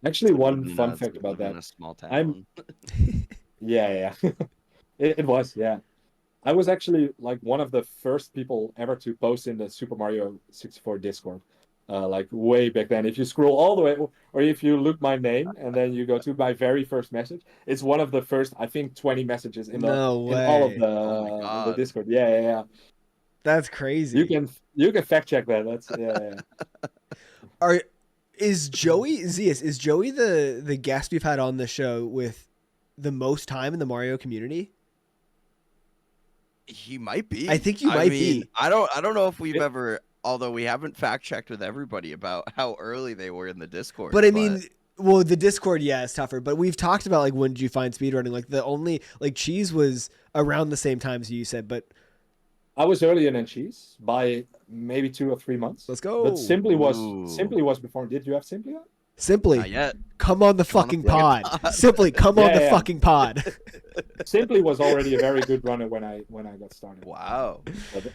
Actually, one fun fact about that. In a small town. Yeah. It was, yeah. I was actually like one of the first people ever to post in the Super Mario 64 Discord. Like way back then. If you scroll all the way, or if you look my name and then you go to my very first message, it's one of the first, I think, 20 messages in all of the Discord. Yeah. That's crazy. You can fact check that. That's yeah. Is Joey the guest we've had on the show with the most time in the Mario community? He might be. I think you might be. I don't know if we've ever, although we haven't fact checked with everybody about how early they were in the Discord. But I mean, well, the Discord, yeah, is tougher. But we've talked about like when did you find speedrunning? Like the only like Cheese was around the same time as you said, but I was earlier than Cheese by maybe 2 or 3 months. Let's go. But Simply was before. Did you have Simply on? Simply, not yet. Come on the fucking pod. Simply, come on the fucking pod. Simply was already a very good runner when I got started. Wow.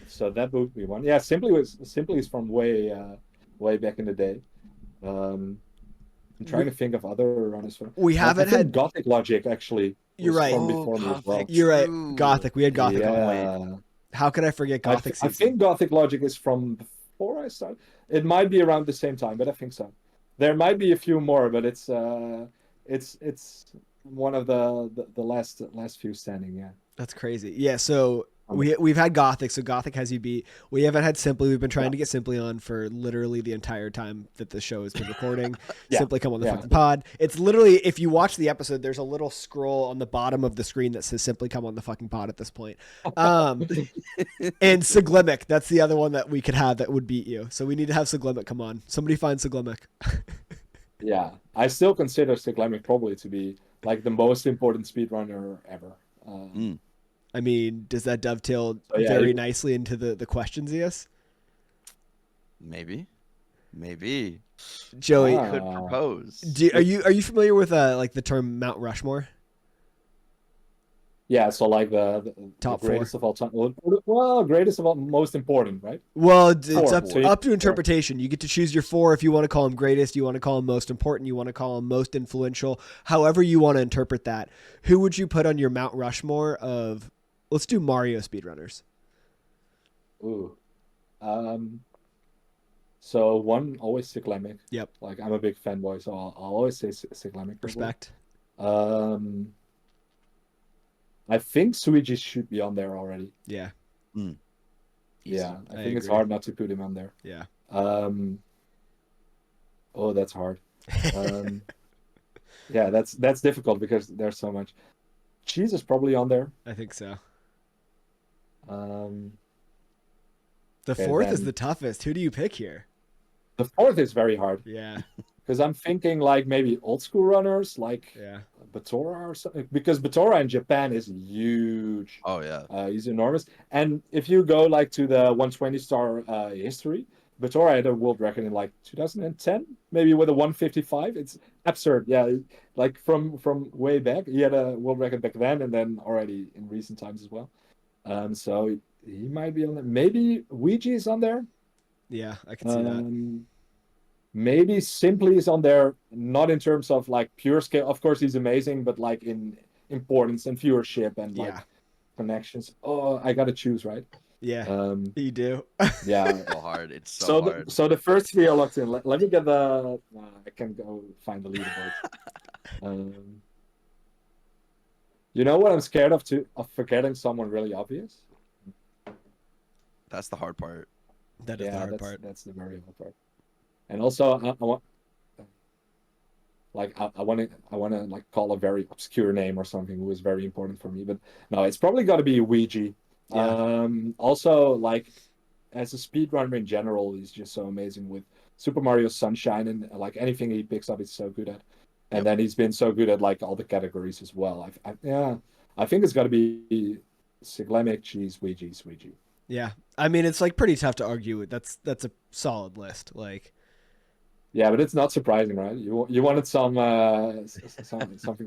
So that would be one. Yeah, Simply is from way back in the day. I'm trying to think of other runners. We haven't had Gothic Logic actually. You're right. From before me as well. You're right. Gothic. We had Gothic on. How could I forget Gothic? I think Gothic Logic is from before I started. It might be around the same time, but I think so. There might be a few more, but it's one of the last few standing. Yeah, that's crazy. Yeah, so we've had Gothic, so Gothic has you beat. We haven't had Simply. We've been trying to get Simply on for literally the entire time that the show has been recording. Simply come on the fucking pod. It's literally, if you watch the episode, there's a little scroll on the bottom of the screen that says Simply come on the fucking pod at this point. And Siglimic, that's the other one that we could have that would beat you. So we need to have Siglimic come on. Somebody find Siglimic. Yeah, I still consider Siglimic probably to be like the most important speedrunner ever. I mean, does that dovetail very nicely into the questions, Ias? Maybe. Joey could propose. Are you familiar with like the term Mount Rushmore? Yeah, so like the top greatest 4 of all time. Well, greatest of all, most important, right? Well, it's up to interpretation. You get to choose your 4 if you want to call them greatest, you want to call them most important, you want to call them most influential, however you want to interpret that. Who would you put on your Mount Rushmore of, let's do Mario speedrunners. Ooh. So one, always Siglimic. Yep. Like I'm a big fanboy, so I'll always say Siglimic. Respect. I think Suigi should be on there already. Yeah. Yeah, I think it's hard not to put him on there. Yeah. Oh, that's hard. Yeah, that's difficult because there's so much. Cheese is probably on there. I think so. The 4th is the toughest. Who do you pick here? The 4th is very hard. Yeah. Because I'm thinking like maybe old school runners like Batora or something. Because Batora in Japan is huge. Oh yeah. He's enormous. And if you go like to the 120-star history, Batora had a world record in like 2010, maybe with a 155. It's absurd. Yeah, like from way back, he had a world record back then, and then already in recent times as well. So he might be on there. Maybe Ouija is on there. Yeah, I can see that. Maybe Simply is on there, not in terms of like pure scale. Of course, he's amazing, but like in importance and viewership and like connections. Oh, I gotta choose, right? Yeah, you do. Yeah, it's so hard. It's so hard. So the first 3 are locked in. Let me get the. I can go find the leaderboard. You know what I'm scared of forgetting someone really obvious. That's the hard part. That is the Yeah, hard part. that's the very hard part. And also, I want like I want to like call a very obscure name or something who is very important for me, but no, it's probably got to be Ouija. Yeah. Also, like as a speedrunner in general, he's just so amazing with Super Mario Sunshine and like anything he picks up, he's so good at. And Yep. then he's been so good at like all the categories as well. Yeah, I think it's got to be Siglemic, Cheese, Ouija, Ouija. Yeah. I mean, it's like pretty tough to argue. That's a solid list. Like, Yeah, but it's not surprising, right? You wanted something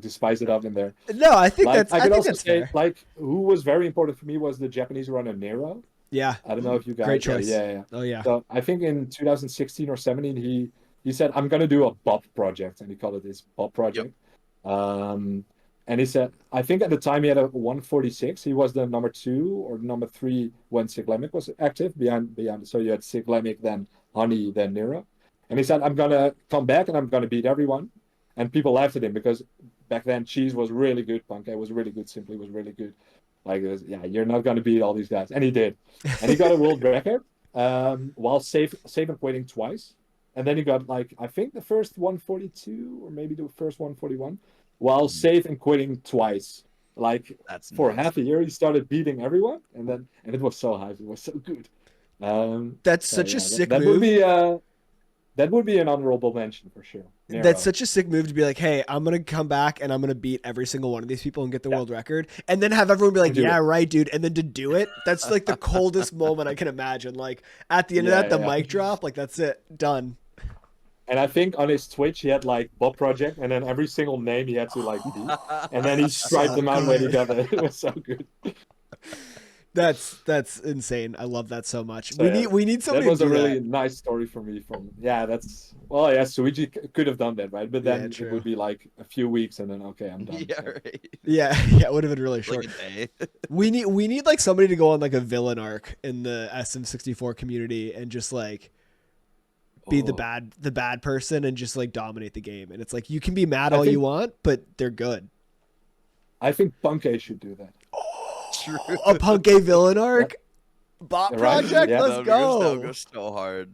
to spice it up in there. no, I think Like that's I I could think also that's say, fair. like who was very important for me was the Japanese runner Nero. Yeah. I don't know if you Great guys, choice. yeah. Oh yeah. So I think in 2016 or 17, he said I'm gonna do a Bob project, and he called it his Bob Yep. project. Um, and he said I think at the time he had a 146. He was the number 2 or number 3 when Siglemic was active behind. So you had Siglemic, then Honey, then Nero. And he said I'm gonna come back and I'm gonna beat everyone. And people laughed at him because back then Cheese was really good, Punk was really good, Simply was really good. Like, yeah, you're not going to beat all these guys. And he did. And he got a world record while save and quitting twice. And then he got, like, I think the first 142 or maybe the first 141 while Mhm. save and quitting twice. Like, That's for nuts. half a year, he started beating everyone. And it was so high. It was so good. That's So, such a yeah, sick move. that would be an honorable mention for sure. That's Nero. such a sick move to be like, hey, I'm gonna come back and I'm gonna beat every single one of these people and get the Yeah, world record, and then have everyone be like, and do yeah, it. right, dude, and then to do it, that's like the coldest moment I can imagine. Like at the end of that, the Yeah. mic drop, like that's it, done. And I think on his Twitch he had like Bob Project, and then every single name he had to like beat, and then he striped So them out when he good. got it. It was so good. That's insane. I love that so much. So yeah, We need that somebody to was a do really that. nice story for me. From yeah, that's well, yeah. Suiji could have done that, right? But Yeah, then it true. would be like a few weeks, and then okay, I'm done. Yeah, So right. Yeah, yeah, it would have been really Like short. a day. We need like somebody to go on like a villain arc in the SM64 community and just like be oh, the bad person and just like dominate the game. And it's like you can be mad I all you think want, but they're good. I think Punkei should do that. True. A punk gay villain Yeah, arc bot right? project. Yeah, Let's That would go go. so hard.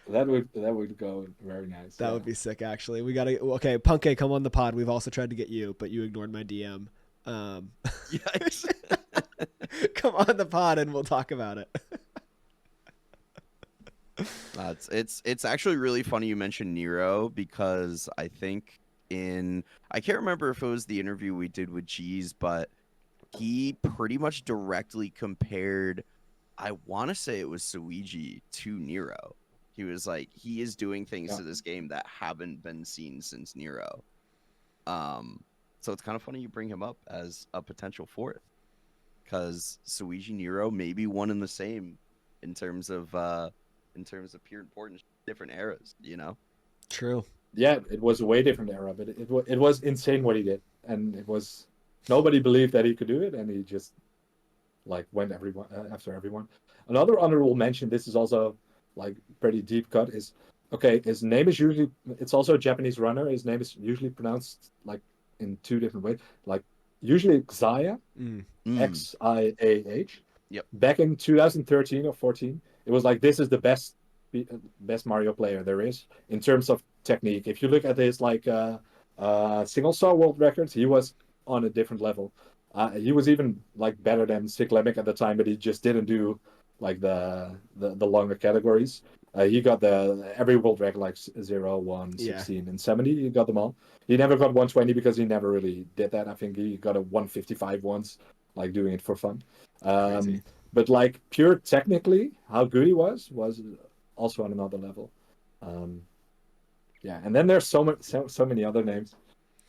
that would go very nice. That Yeah. would be sick. Actually, we gotta. Okay, punk gay, come on the pod. We've also tried to get you, but you ignored my DM. Um, Yikes. come on the pod and we'll talk about it. It's actually really funny you mentioned Nero because I think I can't remember if it was the interview we did with Cheese, but he pretty much directly compared, I want to say it was Suiji to Nero. He was like, he is doing things Yeah. to this game that haven't been seen since Nero. So it's kind of funny you bring him up as a potential fourth, because Suiji Nero may be one and the same in terms of pure importance, different eras, you know? True. Yeah, it was a way different era, but it was insane what he did, and it was nobody believed that he could do it, and he just like went everyone after everyone. Another honorable mention. This is also like pretty deep cut. Is okay. His name is usually it's also a Japanese runner. His name is usually pronounced like in two different ways. Like usually Xaya, Mm. Xiaah. Yep. Back in 2013 or 14, it was like this is the best Mario player there is in terms of technique. If you look at his like single star world records, he was on a different level. He was even like better than Cyclemic at the time, but he just didn't do like the longer categories. He got the every world record like 0, 1, Yeah. 16, and 70. He got them all. He never got 120 because he never really did that. I think he got a 155 once, like doing it for fun. Crazy. But like pure technically, how good he was also on another level. Um, yeah, and then there's so many other names.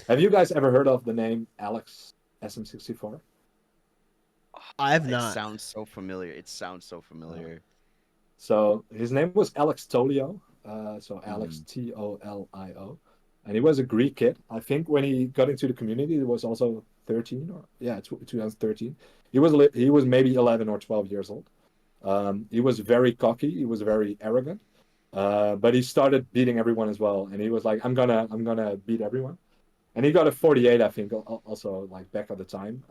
Have you guys ever heard of the name Alex SM64? I have It not. sounds so familiar. It sounds so familiar. So his name was Alex Tolio. So Alex Mhm. Tolio, and he was a Greek kid. I think when he got into the community, it was also 13 or yeah, 2013. He was maybe 11 or 12 years old. He was very cocky. He was very arrogant. But he started beating everyone as well, and he was like, I'm gonna beat everyone." and he got a 48, I think, also like back at the time.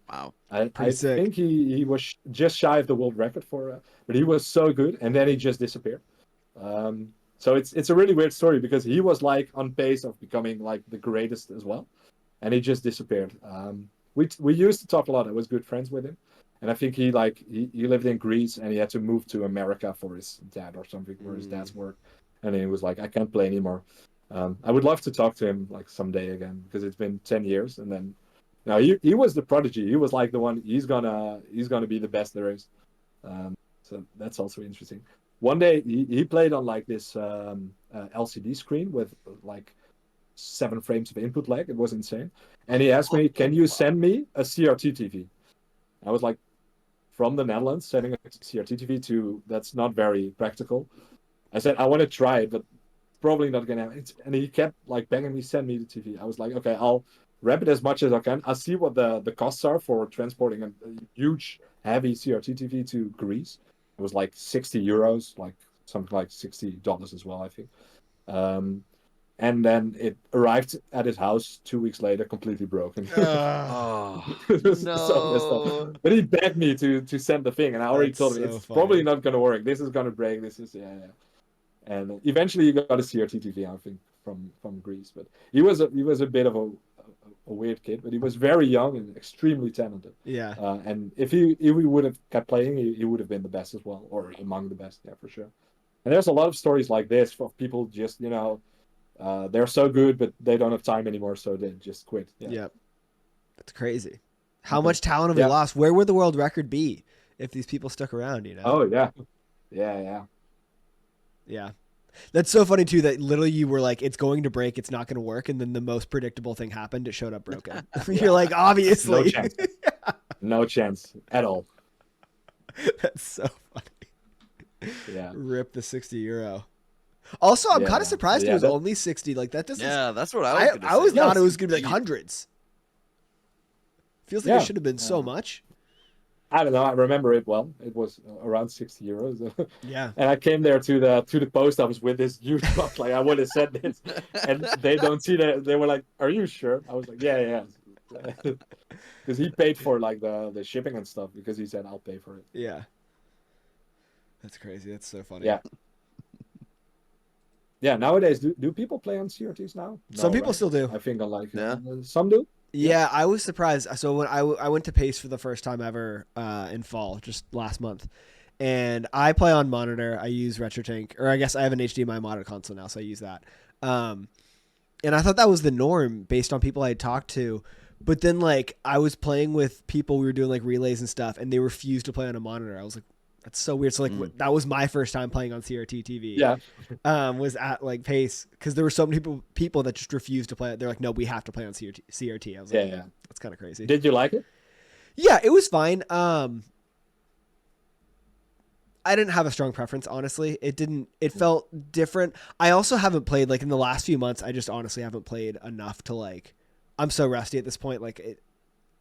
Wow. I sick. think he was just shy of the world record for, but he was so good, and then he just disappeared. So it's a really weird story because he was like on pace of becoming like the greatest as well, and he just disappeared. We used to talk a lot. I was good friends with him, and I think he lived in Greece and he had to move to America for his dad or something, for his dad's work, and he was like, I can't play anymore. I would love to talk to him like someday again because it's been 10 years, and then no, he was the prodigy. He was like the one. He's gonna be the best there is. So that's also interesting. One day he played on like this LCD screen with like 7 frames of input lag. It was insane. And he asked me, "Can you send me a CRT TV?" I was like, "From the Netherlands, sending a CRT TV to that's not very practical." I said, "I want to try it, but probably not gonna happen." And he kept like begging me, "Send me the TV." I was like, "Okay, I'll wrap it as much as I can. I'll see what the costs are for transporting a huge, heavy CRT TV to Greece." It was like 60 euros, like something like $60 as well, I think. Um, and then it arrived at his house 2 weeks later, completely broken. Oh It was so messed up. no. But he begged me to send the thing, and I already That's told him so it's probably funny. not going to work. This is going to break. This is yeah. And eventually he got a CRT TV, I think, from Greece. But he was a bit of a weird kid, but he was very young and extremely talented. Yeah. And if he would have kept playing, he would have been the best as well, or among the best, yeah, for sure. And there's a lot of stories like this of people just they're so good, but they don't have time anymore, so they just quit. Yeah. Yep. That's crazy. How Okay. much talent have we Yeah. lost? Where would the world record be if these people stuck around, you know? Oh yeah. Yeah. Yeah. That's so funny too that literally you were like, it's going to break, it's not going to work, and then the most predictable thing happened, it showed up broken. You're like, obviously. No chance. No chance at all. That's so funny. Yeah. Rip the 60 euro. Also, I'm kind of surprised it was only 60. Like that doesn't. Yeah, that's what I was gonna say. I was Yeah, thought it was gonna be like hundreds. Feels like it Yeah. should have been so much. I don't know. I remember it well. It was around 60 euros. Yeah. And I came there to the post office with this huge box. Like, I would have said this. And they don't see that. They were like, "Are you sure?" I was like, yeah. Because he paid for like the shipping and stuff because he said, "I'll pay for it." Yeah. That's crazy. That's so funny. Yeah. Yeah. Nowadays, do people play on CRTs now? Some No, people right? still do. I think like Yeah. some do. Yeah, I was surprised. So when I went to PACE for the first time ever in fall, just last month, and I play on monitor. I use RetroTank, or I guess I have an HDMI monitor console now, so I use that. And I thought that was the norm based on people I had talked to. But then like I was playing with people, we were doing like relays and stuff, and they refused to play on a monitor. I was like, that's so weird. So like that was my first time playing on CRT TV. Yeah. Was at like PACE because there were so many people that just refused to play it. They're like, no, we have to play on CRT. I was like, Yeah. that's kind of crazy. Did you like it? Yeah, it was fine. I didn't have a strong preference, honestly. It felt different. I also haven't played like in the last few months. I just honestly haven't played enough to like. I'm so rusty at this point. Like it.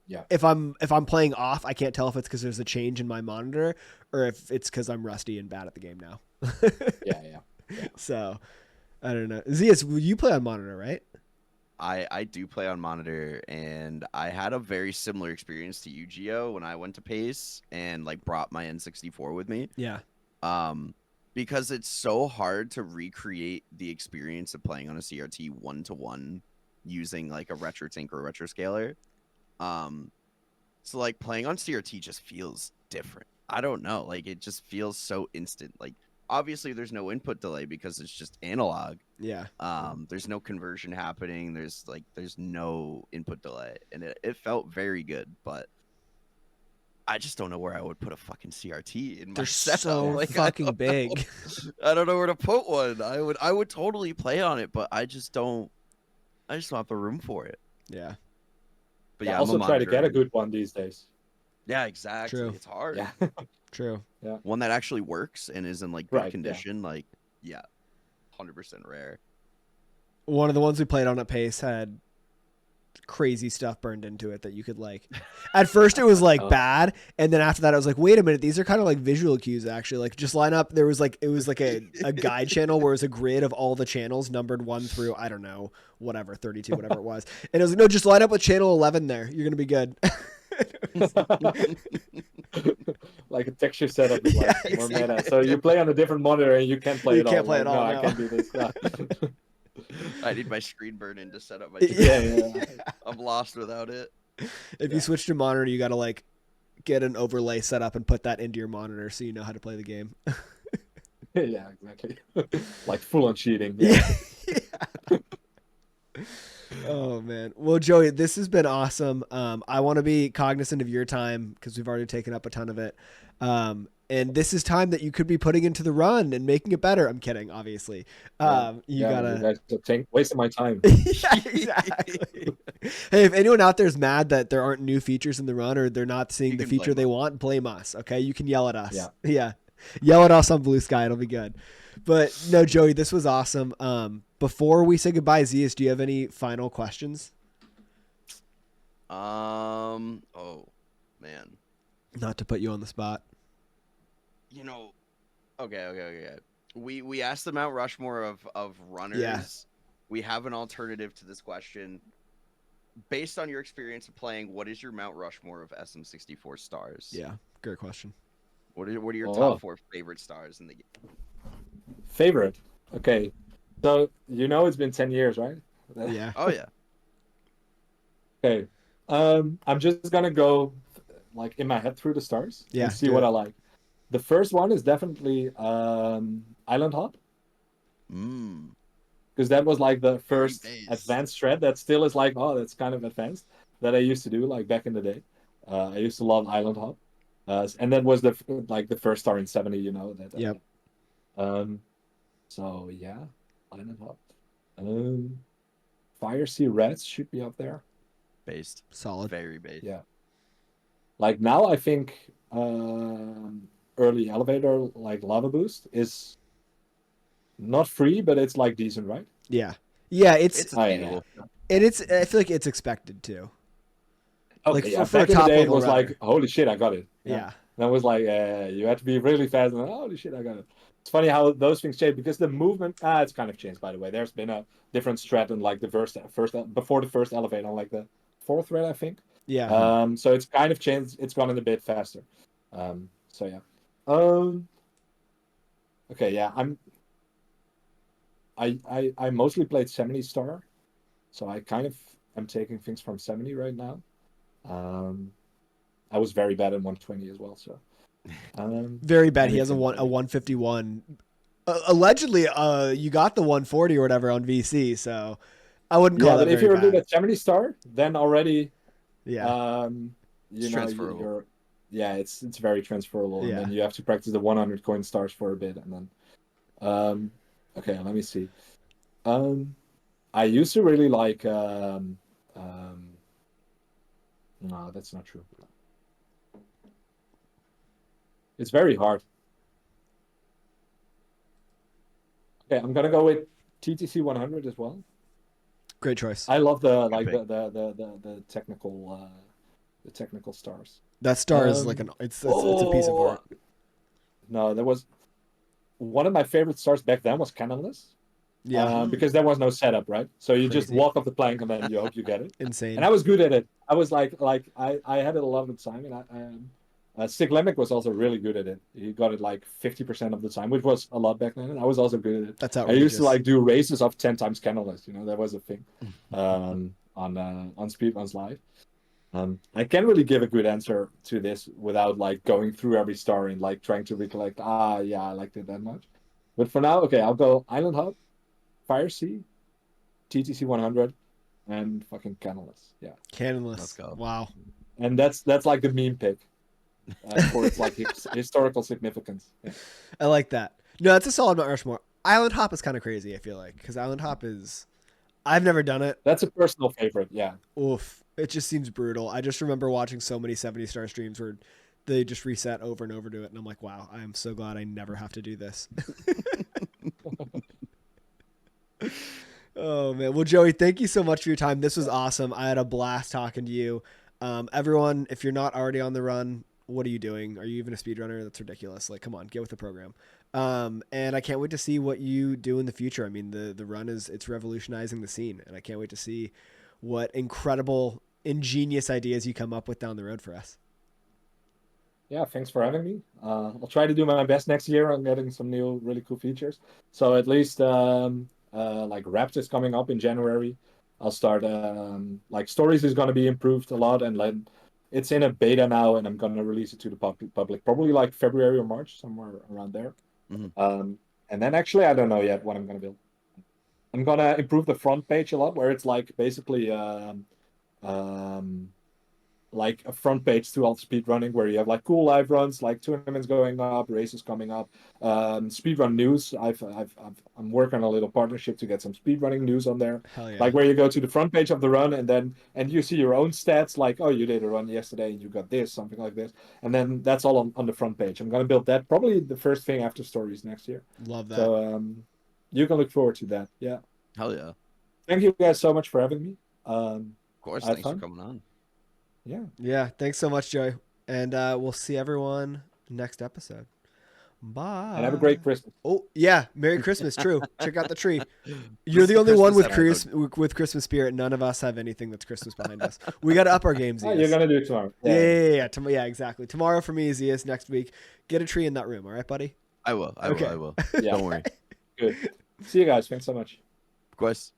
Yeah. If I'm playing off, I can't tell if it's because there's a change in my monitor or if it's because I'm rusty and bad at the game now. Yeah. So, I don't know. Zias, you play on monitor, right? I do play on monitor, and I had a very similar experience to you, Gio, when I went to PACE and like brought my N64 with me. Yeah. Because it's so hard to recreate the experience of playing on a CRT 1-to-1 using like a RetroTink or a RetroScaler. So like playing on CRT just feels different. I don't know, like it just feels so instant. Like obviously there's no input delay because it's just analog. Yeah. There's no conversion happening. There's no input delay, and it felt very good, but I just don't know where I would put a fucking CRT in my They're setup. so Like, fucking big. I don't know where to put one. I would totally play on it, but I just don't have the room for it. Yeah. But Yeah, yeah, also try to get a good one these days. Yeah, exactly. True. It's hard. Yeah. True. One that actually works and is in like good Right, yeah. condition, like 100% rare. One of the ones we played on at PACE had crazy stuff burned into it that you could like. At first, it was like bad, and then after that, I was like, wait a minute, these are kind of like visual cues actually. Like just line up. There was like it was like a guide channel where it was a grid of all the channels numbered 1 through I don't know whatever 32 whatever it was, and it was like, no, just line up with channel 11 there. You're gonna be good. Like a texture setup is like Yeah, more meta. exactly. So you play on a different monitor and you can't play You it all. can't play Like, it all, no, I no. can't do this. No. I need my screen burn in to set up my. Yeah. I'm lost without it. If you switch to monitor, you gotta like get an overlay set up and put that into your monitor so you know how to play the game. Yeah, exactly. Like full on cheating. Yeah. Oh man. Well, Joey, this has been awesome. I want to be cognizant of your time because we've already taken up a ton of it. And this is time that you could be putting into the run and making it better. I'm kidding, obviously. You gotta. You guys are wasting my time. Yeah, exactly. Hey, if anyone out there is mad that there aren't new features in the run or they're not seeing You the can feature blame they us. want, blame us. Okay, you can yell at us. Yeah. Yeah. Yell at us on Blue Sky. It'll be good. But no, Joey, this was awesome. Before we say goodbye, Zeus, do you have any final questions? Oh man. Not to put you on the spot. You know. Okay. We asked the Mount Rushmore of runners. Yeah. We have an alternative to this question. Based on your experience of playing, what is your Mount Rushmore of SM64 stars? Yeah, great question. What are your Oh. top 4 favorite stars in the game? Favorite. Okay. So it's been 10 years, right? Yeah. Oh yeah. Okay. I'm just gonna go like in my head through the stars Yeah, and see do what it. I like. The first one is definitely Island Hop, Mm. because that was like the first base. advanced strat that still is like, oh, that's kind of advanced, that I used to do like back in the day. I used to love Island Hop, and that was the first star in 70. That. Yep. So yeah, Island Hop. Fire Sea Rats should be up there. Based. Solid. Very based. Yeah. Like now, I think early elevator like Lava Boost is not free, but it's like decent, right? Yeah. Yeah, it's It's Oh, yeah. attainable. and it's I feel like it's expected too. Okay, Like, yeah. for a Back in the top day, it level was runner. like, holy shit, I got it. Yeah. And I was like, you had to be really fast, and holy shit, I got it. It's funny how those things change because the movement, it's kind of changed, by the way. There's been a different strat in like the first before the first elevator on like the 4th red, I think. Yeah. So it's kind of changed. It's gone in a bit faster. So yeah. Okay, yeah. I mostly played 70 star, so I kind of am taking things from 70 right now. I was very bad at 120 as well, so. Very bad. He has a anything, really. 151. Allegedly, you got the 140 or whatever on VC, so I wouldn't call Yeah, that but if very you're good bad. at 70 star, then already, Yeah. It's transferable. you're, yeah, it's very transferable, and Yeah. then you have to practice the 100 coin stars for a bit, and then, okay, let me see. I used to really like, no, that's not true. It's very hard. Okay, I'm gonna go with TTC 100 as well. Great choice. I love the pick. the technical stars. That star is like it's a piece of art. No, there was one of my favorite stars back then was Cannonless. Yeah. Because there was no setup, right? So you just Crazy. walk off the plank and then you hope you get it. Insane. And I was good at it. I was like I had it a lot of the time, and Siglemic was also really good at it. He got it like 50% of the time, which was a lot back then. And I was also good at it. That's I outrageous. used to like do races of 10 times Cannonless. That was a thing on Speedruns Live. I can't really give a good answer to this without like going through every star and like trying to recollect. Yeah, I liked it that much. But for now, okay, I'll go Island Hub, Fire Sea, TTC 100, and fucking Cannonless. Yeah, Cannonless. Let's go. Wow. and that's like the meme pick for its like historical significance. Yeah. I like that. No, that's a solid Mount Rushmore. Island Hop is kind of crazy, I feel like, because Island Hop is. I've never done it. That's a personal favorite. Yeah. Oof. It just seems brutal. I just remember watching so many 70-star streams where they just reset over and over to it, and I'm like, wow, I am so glad I never have to do this. Oh man. Well, Joey, thank you so much for your time. This was awesome. I had a blast talking to you. Everyone, if you're not already on the run, what are you doing? Are you even a speedrunner? That's ridiculous. Like, come on, get with the program. And I can't wait to see what you do in the future. I mean, the run it's revolutionizing the scene, and I can't wait to see what incredible, ingenious ideas you come up with down the road for us. Yeah, thanks for having me. I'll try to do my best next year on getting some new really cool features. So at least like Wrapped is coming up in January. I'll start like Stories is going to be improved a lot, and like it's in a beta now, and I'm going to release it to the public probably like February or March, somewhere around there. Mhm. And then actually I don't know yet what I'm going to build. I'm going to improve the front page a lot, where it's like basically um, like a front page to all speed running, where you have like cool live runs, like tournaments going up, races coming up, speedrun news. I'm working on a little partnership to get some speedrunning news on there, Hell yeah. like where you go to the front page of the run, and you see your own stats, like, oh, you did a run yesterday and you got this, something like this, and then that's all on the front page. I'm going to build that probably the first thing after Stories next year. Love that. So you can look forward to that. Yeah, Hell yeah. Of thank you guys so much for having me. course. I had Thanks for fun. coming on. Yeah. Yeah. Thanks so much, Joey. And we'll see everyone next episode. Bye. And have a great Christmas. Oh yeah, Merry Christmas! True. Check out the tree. You're This is the the only one Christmas with Christmas spirit. None of us have anything that's Christmas behind us. We got to up our games. Oh, you're gonna do it tomorrow. Yeah, exactly. Tomorrow for me is Zias. Next week, get a tree in that room. All right, buddy. I will. I Okay. will. Yeah. Don't worry. Good. See you guys. Thanks so much. Of course.